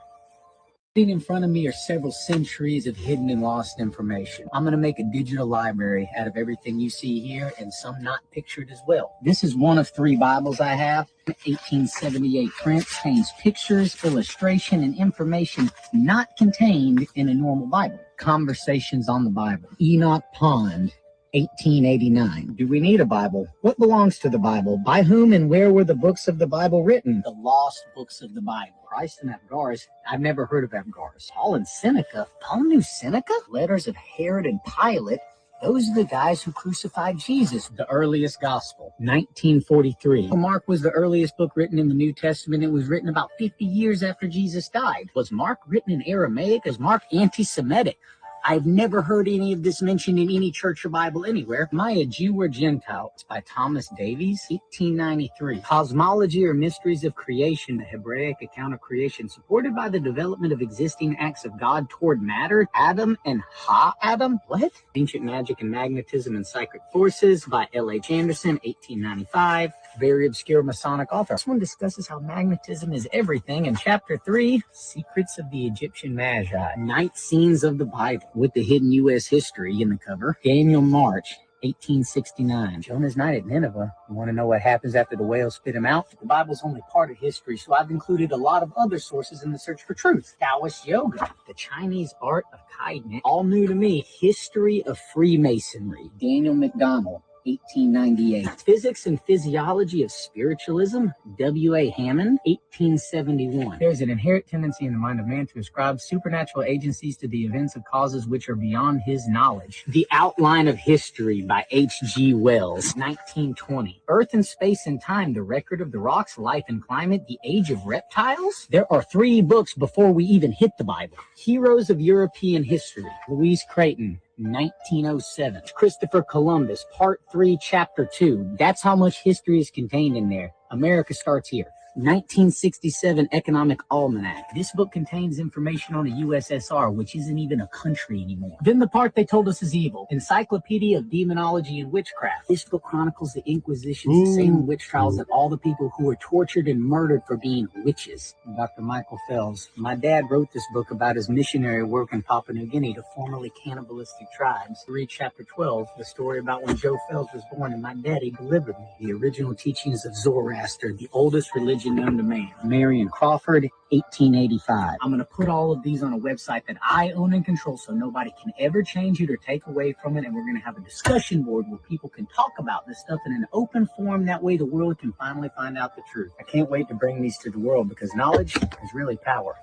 Sitting in front of me are several centuries of hidden and lost information. I'm going to make a digital library out of everything you see here and some not pictured as well. This is one of 3 Bibles I have. 1878 print contains pictures, illustration, and information not contained in a normal Bible. Conversations on the Bible. Enoch Pond, 1889. Do we need a Bible? What belongs to the Bible? By whom and where were the books of the Bible written? The lost books of the Bible. Christ and Abgarus. I've never heard of Abgarus. Paul and Seneca. Paul knew Seneca? Letters of Herod and Pilate. Those are the guys who crucified Jesus. The earliest gospel, 1943. Mark was the earliest book written in the New Testament. It was written about 50 years after Jesus died. Was Mark written in Aramaic? Is Mark anti-Semitic? I've never heard any of this mentioned in any church or Bible anywhere. Am I a Jew or Gentile? It's by Thomas Davies, 1893. Cosmology or Mysteries of Creation, the Hebraic account of creation, supported by the development of existing acts of God toward matter, Adam and Ha-Adam. What? Ancient Magic and Magnetism and Psychic Forces by L.H. Anderson, 1895. Very obscure Masonic author. This one discusses how magnetism is everything. In chapter 3, Secrets of the Egyptian Magi, Night Scenes of the Bible, with the hidden U.S. history in the cover. Daniel March, 1869. Jonah's night at Nineveh. You want to know what happens after the whales spit him out? The Bible's only part of history, so I've included a lot of other sources in the search for truth. Taoist yoga, the Chinese art of kindness, all new to me. History of Freemasonry, Daniel McDonald, 1898. Physics and Physiology of Spiritualism, W.A. Hammond, 1871. There's an inherent tendency in the mind of man to ascribe supernatural agencies to the events of causes which are beyond his knowledge. The Outline of History by H.G. Wells, 1920. Earth and Space and Time, The Record of the Rocks, Life and Climate, The Age of Reptiles. There are 3 books before we even hit the Bible. Heroes of European History, Louise Creighton, 1907. Christopher Columbus, Part 3, Chapter 2. That's how much history is contained in there. America starts here. 1967 Economic Almanac. This book contains information on the USSR, which isn't even a country anymore. Then the part they told us is evil. Encyclopedia of Demonology and Witchcraft. This book chronicles the Inquisition's insane witch trials of all the people who were tortured and murdered for being witches. Dr. Michael Fells. My dad wrote this book about his missionary work in Papua New Guinea to formerly cannibalistic tribes. Read chapter 12, the story about when Joe Fells was born and my daddy delivered me. The original teachings of Zoroaster, the oldest religion known to man. Marion Crawford, 1885. I'm going to put all of these on a website that I own and control so nobody can ever change it or take away from it. And we're going to have a discussion board where people can talk about this stuff in an open forum. That way the world can finally find out the truth. I can't wait to bring these to the world because knowledge is really power.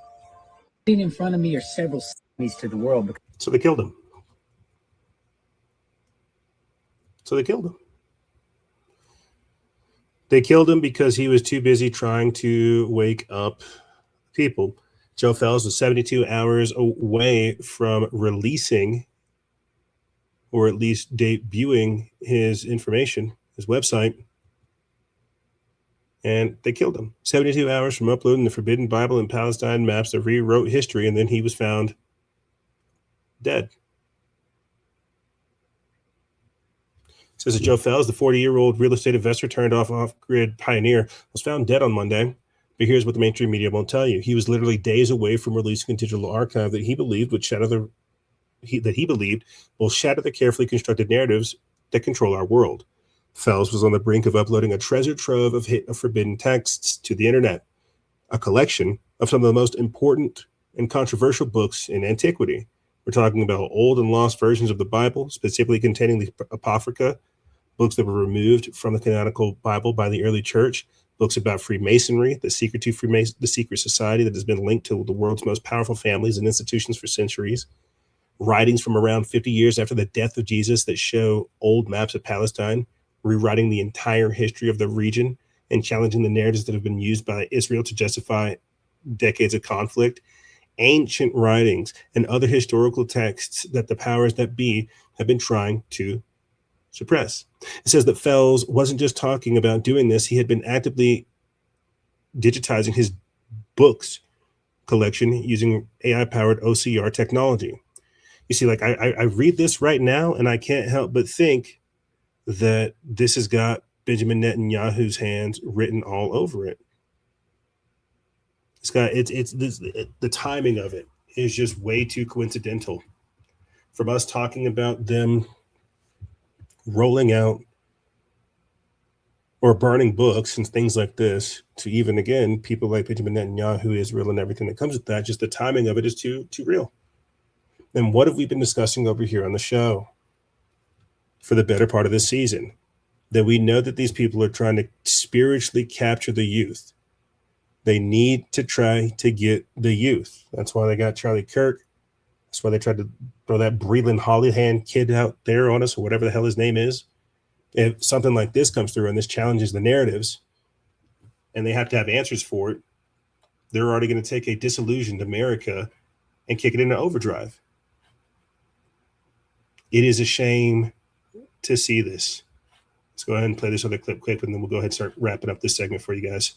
Sitting in front of me are several these to the world. So they killed him. They killed him because he was too busy trying to wake up people. Joe Fells was 72 hours away from releasing, or at least debuting, his information, his website, and they killed him. 72 hours from uploading the Forbidden Bible and Palestine maps that rewrote history, and then he was found dead. Says that Joe Fells, the 40-year-old real estate investor turned off-grid pioneer, was found dead on Monday. But here's what the mainstream media won't tell you. He was literally days away from releasing a digital archive that he believed will shatter the carefully constructed narratives that control our world. Fells was on the brink of uploading a treasure trove of forbidden texts to the internet, a collection of some of the most important and controversial books in antiquity. We're talking about old and lost versions of the Bible, specifically containing the Apocrypha, books that were removed from the canonical Bible by the early church, books about Freemasonry, the secret society that has been linked to the world's most powerful families and institutions for centuries, writings from around 50 years after the death of Jesus that show old maps of Palestine, rewriting the entire history of the region and challenging the narratives that have been used by Israel to justify decades of conflict, ancient writings and other historical texts that the powers that be have been trying to suppress. It says that Fells wasn't just talking about doing this, he had been actively digitizing his books collection using AI-powered OCR technology. You see, like I read this right now and I can't help but think that this has got Benjamin Netanyahu's hands written all over it. It's got the timing of it is just way too coincidental. From us talking about them rolling out or burning books and things like this, to even again people like Benjamin Netanyahu, Israel, and everything that comes with that, just the timing of it is too real. And what have we been discussing over here on the show for the better part of this season? That we know that these people are trying to spiritually capture the youth. They need to try to get the youth. That's why they got Charlie Kirk. That's why they tried to throw that Breland Hollyhan kid out there on us, or whatever the hell his name is. If something like this comes through and this challenges the narratives, and they have to have answers for it, they're already going to take a disillusioned America and kick it into overdrive. It is a shame to see this. Let's go ahead and play this other clip quick, and then we'll go ahead and start wrapping up this segment for you guys.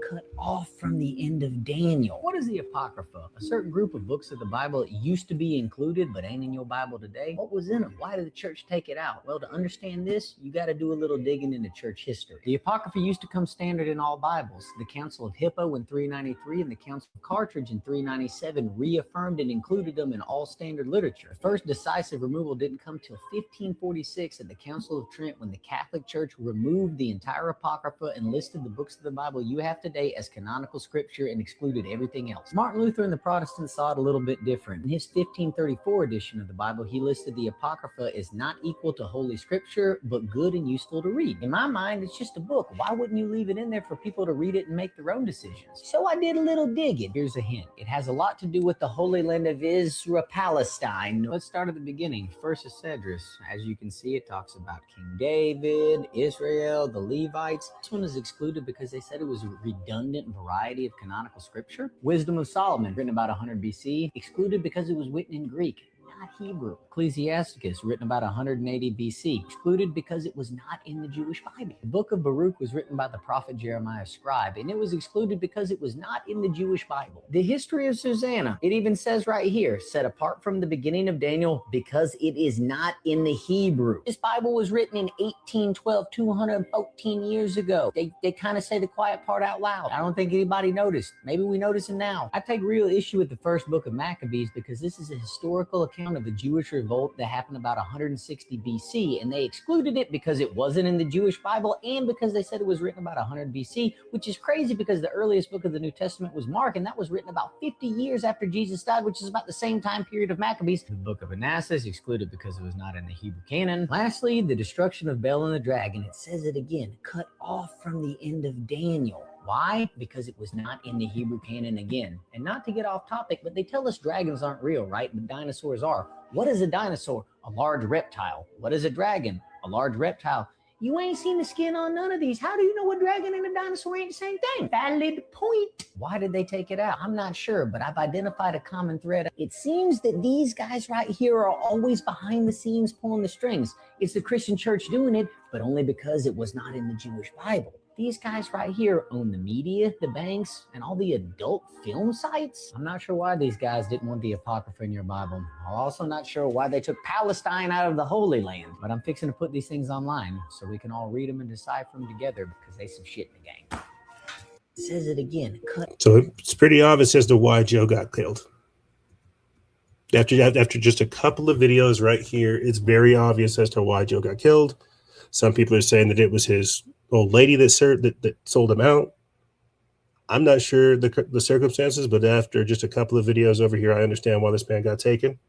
Cut off from the end of Daniel. What is the Apocrypha? A certain group of books of the Bible that used to be included but ain't in your Bible today. What was in them? Why did the church take it out? Well, to understand this, you got to do a little digging into church history. The Apocrypha used to come standard in all Bibles. The Council of Hippo in 393 and the Council of Carthage in 397 reaffirmed and included them in all standard literature. The first decisive removal didn't come till 1546 at the Council of Trent, when the Catholic Church removed the entire Apocrypha and listed the books of the Bible you have today as canonical scripture and excluded everything else. Martin Luther and the Protestants saw it a little bit different. In his 1534 edition of the Bible, he listed the Apocrypha as not equal to Holy Scripture, but good and useful to read. In my mind, it's just a book. Why wouldn't you leave it in there for people to read it and make their own decisions? So I did a little digging. Here's a hint. It has a lot to do with the Holy Land of Israel, Palestine. Let's start at the beginning. First is Esdras. As you can see, it talks about King David, Israel, the Levites. This one is excluded because they said it was redundant variety of canonical scripture. Wisdom of Solomon, written about 100 BC, excluded because it was written in Greek, not Hebrew. Ecclesiasticus, written about 180 BC, excluded because it was not in the Jewish Bible. The book of Baruch was written by the prophet Jeremiah scribe, and it was excluded because it was not in the Jewish Bible. The history of Susanna, it even says right here, set apart from the beginning of Daniel because it is not in the Hebrew. This Bible was written in 1812, 214 years ago. They kind of say the quiet part out loud. I don't think anybody noticed. Maybe we notice it now. I take real issue with the first book of Maccabees because this is a historical account of the Jewish revolt that happened about 160 BC, and they excluded it because it wasn't in the Jewish Bible and because they said it was written about 100 BC, which is crazy because the earliest book of the New Testament was Mark, and that was written about 50 years after Jesus died, which is about the same time period of Maccabees. The book of Manasseh is excluded because it was not in the Hebrew canon. Lastly, the destruction of Bel and the dragon. It says it again, cut off from the end of Daniel. Why? Because it was not in the Hebrew canon again. And not to get off topic, but they tell us dragons aren't real, right? But dinosaurs are. What is a dinosaur? A large reptile. What is a dragon? A large reptile. You ain't seen the skin on none of these. How do you know a dragon and a dinosaur ain't the same thing? Valid point. Why did they take it out? I'm not sure, but I've identified a common thread. It seems that these guys right here are always behind the scenes pulling the strings. It's the Christian church doing it, but only because it was not in the Jewish Bible. These guys right here own the media, the banks, and all the adult film sites. I'm not sure why these guys didn't want the Apocrypha in your Bible. I'm also not sure why they took Palestine out of the Holy Land. But I'm fixing to put these things online so we can all read them and decipher them together because they some shit in the game. It says it again. Cut. So it's pretty obvious as to why Joe got killed. After just a couple of videos right here, it's very obvious as to why Joe got killed. Some people are saying that it was his old lady that sold him out. I'm not sure the circumstances, but after just a couple of videos over here, I understand why this man got taken.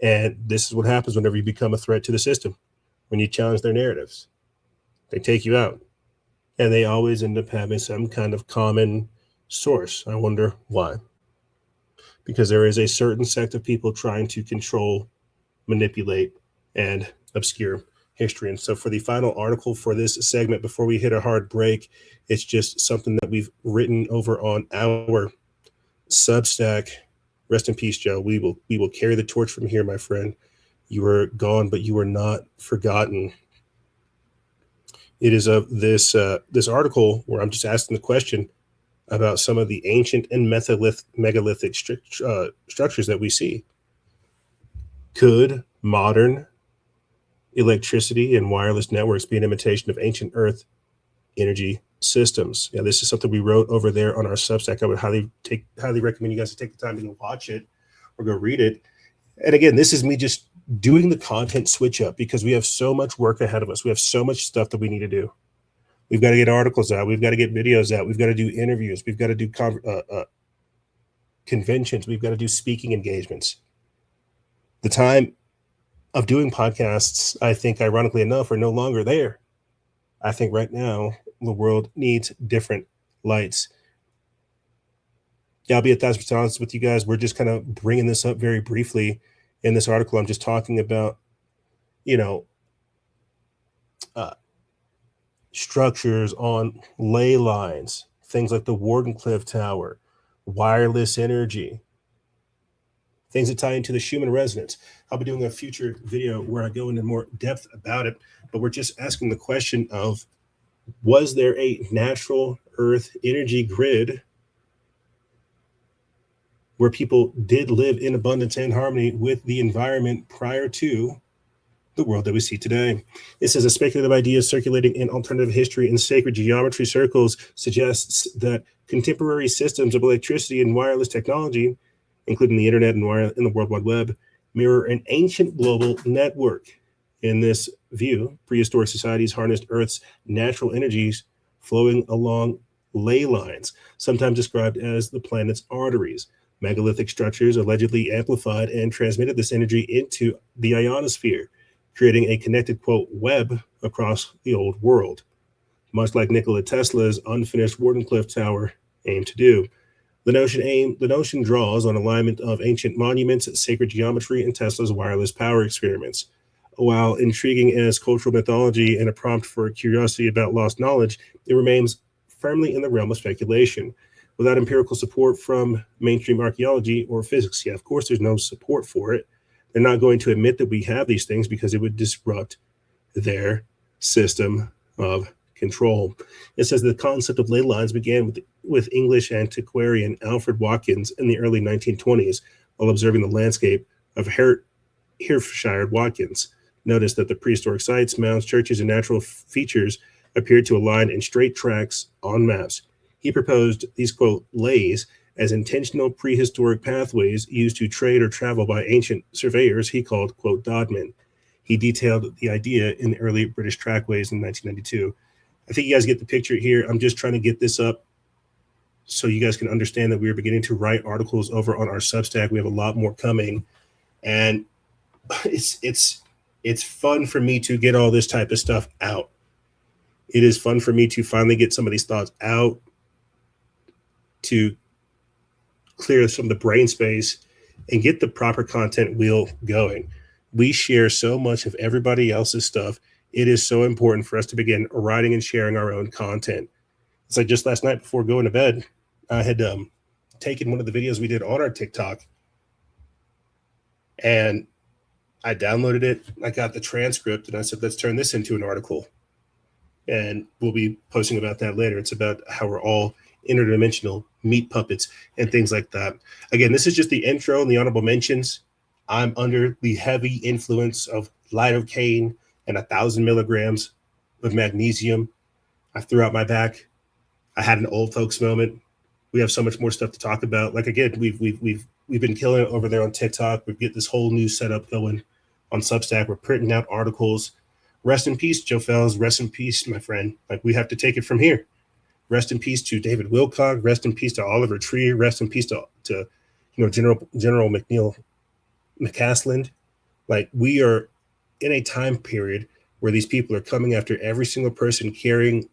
And this is what happens whenever you become a threat to the system. When you challenge their narratives, they take you out. And they always end up having some kind of common source. I wonder why. Because there is a certain sect of people trying to control, manipulate, and obscure history. And so for the final article for this segment, before we hit a hard break, it's just something that we've written over on our Substack. Rest in peace, Joe. We will carry the torch from here, my friend. You were gone, but you were not forgotten. It is of this article where I'm just asking the question about some of the ancient and megalithic structures that we see. Could modern electricity and wireless networks be an imitation of ancient Earth energy systems? Yeah, this is something we wrote over there on our Substack. I would highly recommend you guys to take the time to go watch it or go read it. And again, this is me just doing the content switch up because we have so much work ahead of us. We have so much stuff that we need to do. We've got to get articles out. We've got to get videos out. We've got to do interviews. We've got to do conventions. We've got to do speaking engagements. The time of doing podcasts, I think, ironically enough, are no longer there. I think right now the world needs different lights. Yeah, I'll be 1,000% honest with you guys. We're just kind of bringing this up very briefly in this article. I'm just talking about, structures on ley lines, things like the Wardenclyffe Tower, wireless energy, things that tie into the Schumann resonance. I'll be doing a future video where I go into more depth about it, but we're just asking the question of, was there a natural Earth energy grid where people did live in abundance and harmony with the environment prior to the world that we see today? It says a speculative idea circulating in alternative history and sacred geometry circles suggests that contemporary systems of electricity and wireless technology, including the internet and the World Wide Web, mirror an ancient global network. In this view, prehistoric societies harnessed Earth's natural energies flowing along ley lines, sometimes described as the planet's arteries. Megalithic structures allegedly amplified and transmitted this energy into the ionosphere, creating a connected, quote, web across the old world, much like Nikola Tesla's unfinished Wardenclyffe Tower aimed to do. The notion draws on alignment of ancient monuments, sacred geometry, and Tesla's wireless power experiments. While intriguing as cultural mythology and a prompt for curiosity about lost knowledge, it remains firmly in the realm of speculation. Without empirical support from mainstream archaeology or physics, yeah, of course there's no support for it. They're not going to admit that we have these things because it would disrupt their system of control. It says the concept of ley lines began with English antiquarian Alfred Watkins in the early 1920s while observing the landscape of Herefordshire. Watkins noticed that the prehistoric sites, mounds, churches, and natural features appeared to align in straight tracks on maps. He proposed these, quote, leys as intentional prehistoric pathways used to trade or travel by ancient surveyors he called, quote, dodmen. He detailed the idea in the early British trackways in 1992. I think you guys get the picture here. I'm just trying to get this up so you guys can understand that we are beginning to write articles over on our Substack. We have a lot more coming, and it's fun for me to get all this type of stuff out. It is fun for me to finally get some of these thoughts out, to clear some of the brain space and get the proper content wheel going. We share so much of everybody else's stuff. It is so important for us to begin writing and sharing our own content. It's like just last night before going to bed, I had taken one of the videos we did on our TikTok and I downloaded it. I got the transcript and I said, let's turn this into an article. And we'll be posting about that later. It's about how we're all interdimensional meat puppets and things like that. Again, this is just the intro and the honorable mentions. I'm under the heavy influence of lidocaine and 1,000 milligrams of magnesium. I threw out my back. I had an old folks moment. We have so much more stuff to talk about. Like, again, we've been killing it over there on TikTok. We get this whole new setup going on Substack. We're printing out articles. Rest in peace, Joe Fells. Rest in peace, my friend. Like, we have to take it from here. Rest in peace to David Wilcock. Rest in peace to Oliver Tree. Rest in peace to General McNeil McCasland. Like, we are in a time period where these people are coming after every single person carrying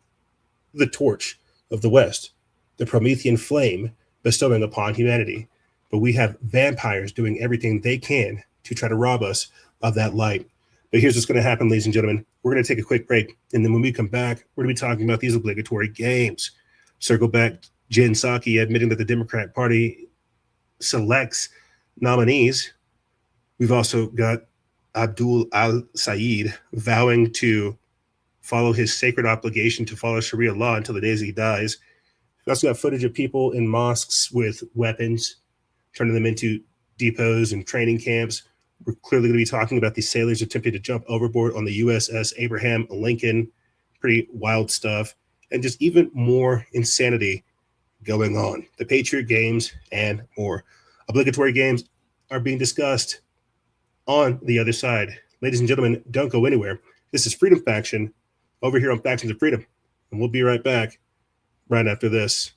the torch of the West, the Promethean flame bestowing upon humanity. But we have vampires doing everything they can to try to rob us of that light. But here's what's going to happen, ladies and gentlemen. We're going to take a quick break. And then when we come back, we're going to be talking about these obligatory games. Circle back, Jen Psaki admitting that the Democrat Party selects nominees. We've also got Abdul al-Sayed vowing to follow his sacred obligation to follow Sharia law until the days he dies. We've also got footage of people in mosques with weapons, turning them into depots and training camps. We're clearly going to be talking about these sailors attempting to jump overboard on the USS Abraham Lincoln. Pretty wild stuff. And just even more insanity going on. The Patriot Games and more. Obligatory games are being discussed on the other side. Ladies and gentlemen, don't go anywhere. This is Freedom Faction over here on Factions of Freedom. And we'll be right back right after this.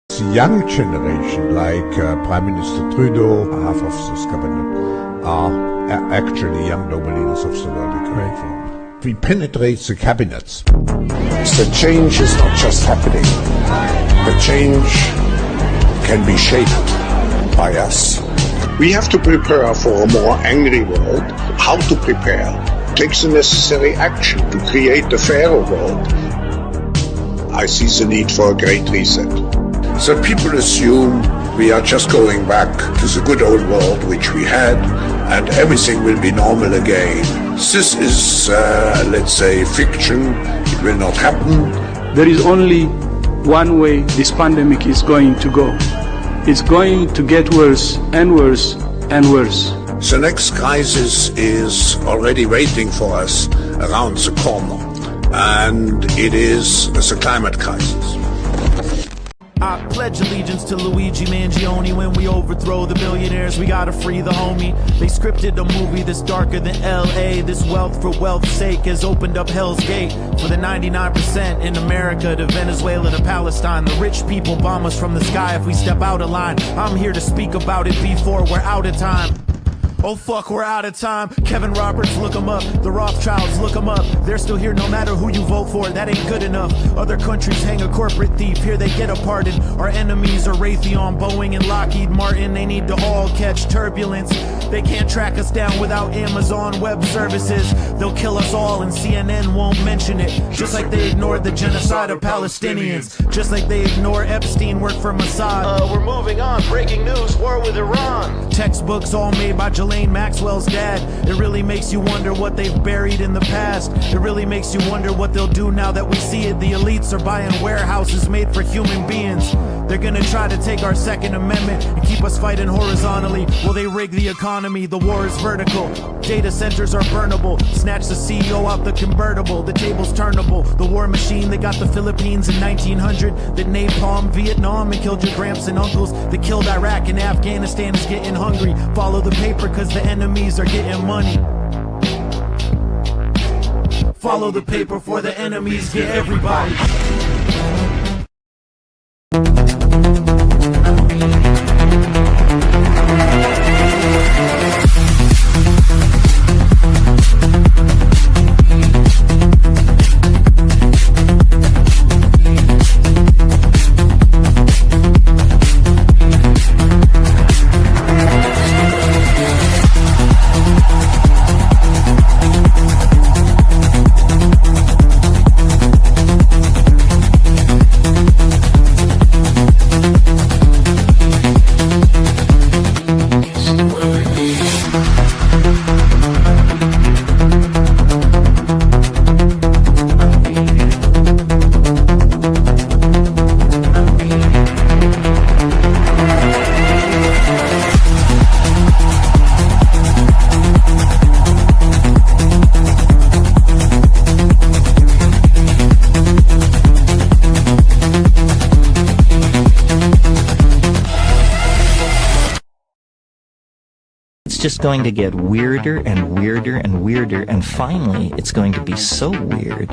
The young generation, like Prime Minister Trudeau, half of this cabinet, are actually young noble leaders of the world economy. We penetrate the cabinets. The change is not just happening. The change can be shaped by us. We have to prepare for a more angry world. How to prepare? Take the necessary action to create a fairer world. I see the need for a great reset. So people assume we are just going back to the good old world which we had, and everything will be normal again. This is, let's say, fiction. It will not happen. There is only one way this pandemic is going to go. It's going to get worse and worse and worse. The next crisis is already waiting for us around the corner, and it is the climate crisis. I pledge allegiance to Luigi Mangione. When we overthrow the billionaires, we gotta free the homie. They scripted a movie that's darker than LA. This wealth for wealth's sake has opened up Hell's Gate for the 99% in America, to Venezuela to Palestine. The rich people bomb us from the sky if we step out of line. I'm here to speak about it before we're out of time. Oh fuck, we're out of time. Kevin Roberts, look him up. The Rothschilds, look him up. They're still here no matter who you vote for. That ain't good enough. Other countries hang a corporate thief. Here they get a pardon. Our enemies are Raytheon, Boeing, and Lockheed Martin. They need to all catch turbulence. They can't track us down without Amazon Web Services. They'll kill us all and CNN won't mention it. Just like they ignored the genocide of Palestinians. Just like they ignore Epstein worked for Mossad. We're moving on. Breaking news, war with Iran. Textbooks all made by Ghislaine Maxwell's dad. It really makes you wonder what they've buried in the past. It really makes you wonder what they'll do now that we see it. The elites are buying warehouses made for human beings. They're gonna try to take our Second Amendment and keep us fighting horizontally. Will they rig the economy? The war is vertical. Data centers are burnable. Snatch the CEO out the convertible. The table's turnable. The war machine that got the Philippines in 1900, that napalmed Vietnam and killed your gramps and uncles, that killed Iraq and Afghanistan is getting hungry. Follow the paper cause the enemies are getting money. Follow the paper for the enemies get everybody. just going to get weirder and weirder and weirder, and finally it's going to be so weird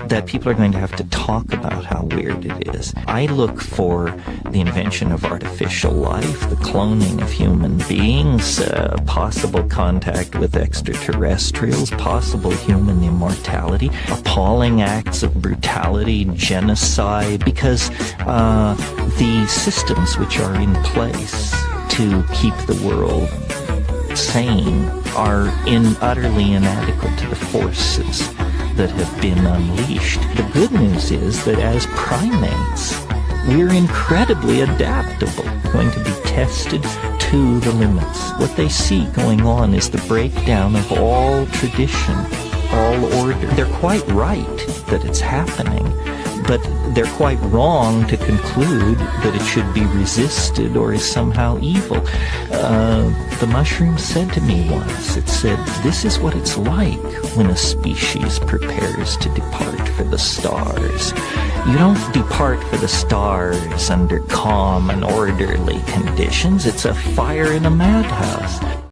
that people are going to have to talk about how weird it is. I look for the invention of artificial life, the cloning of human beings, possible contact with extraterrestrials, possible human immortality, appalling acts of brutality, genocide, because the systems which are in place to keep the world sane are utterly inadequate to the forces that have been unleashed. The good news is that as primates, we're incredibly adaptable, going to be tested to the limits. What they see going on is the breakdown of all tradition, all order. They're quite right that it's happening, but they're quite wrong to conclude that it should be resisted or is somehow evil. The mushroom said to me once, it said, this is what it's like when a species prepares to depart for the stars. You don't depart for the stars under calm and orderly conditions. It's a fire in a madhouse.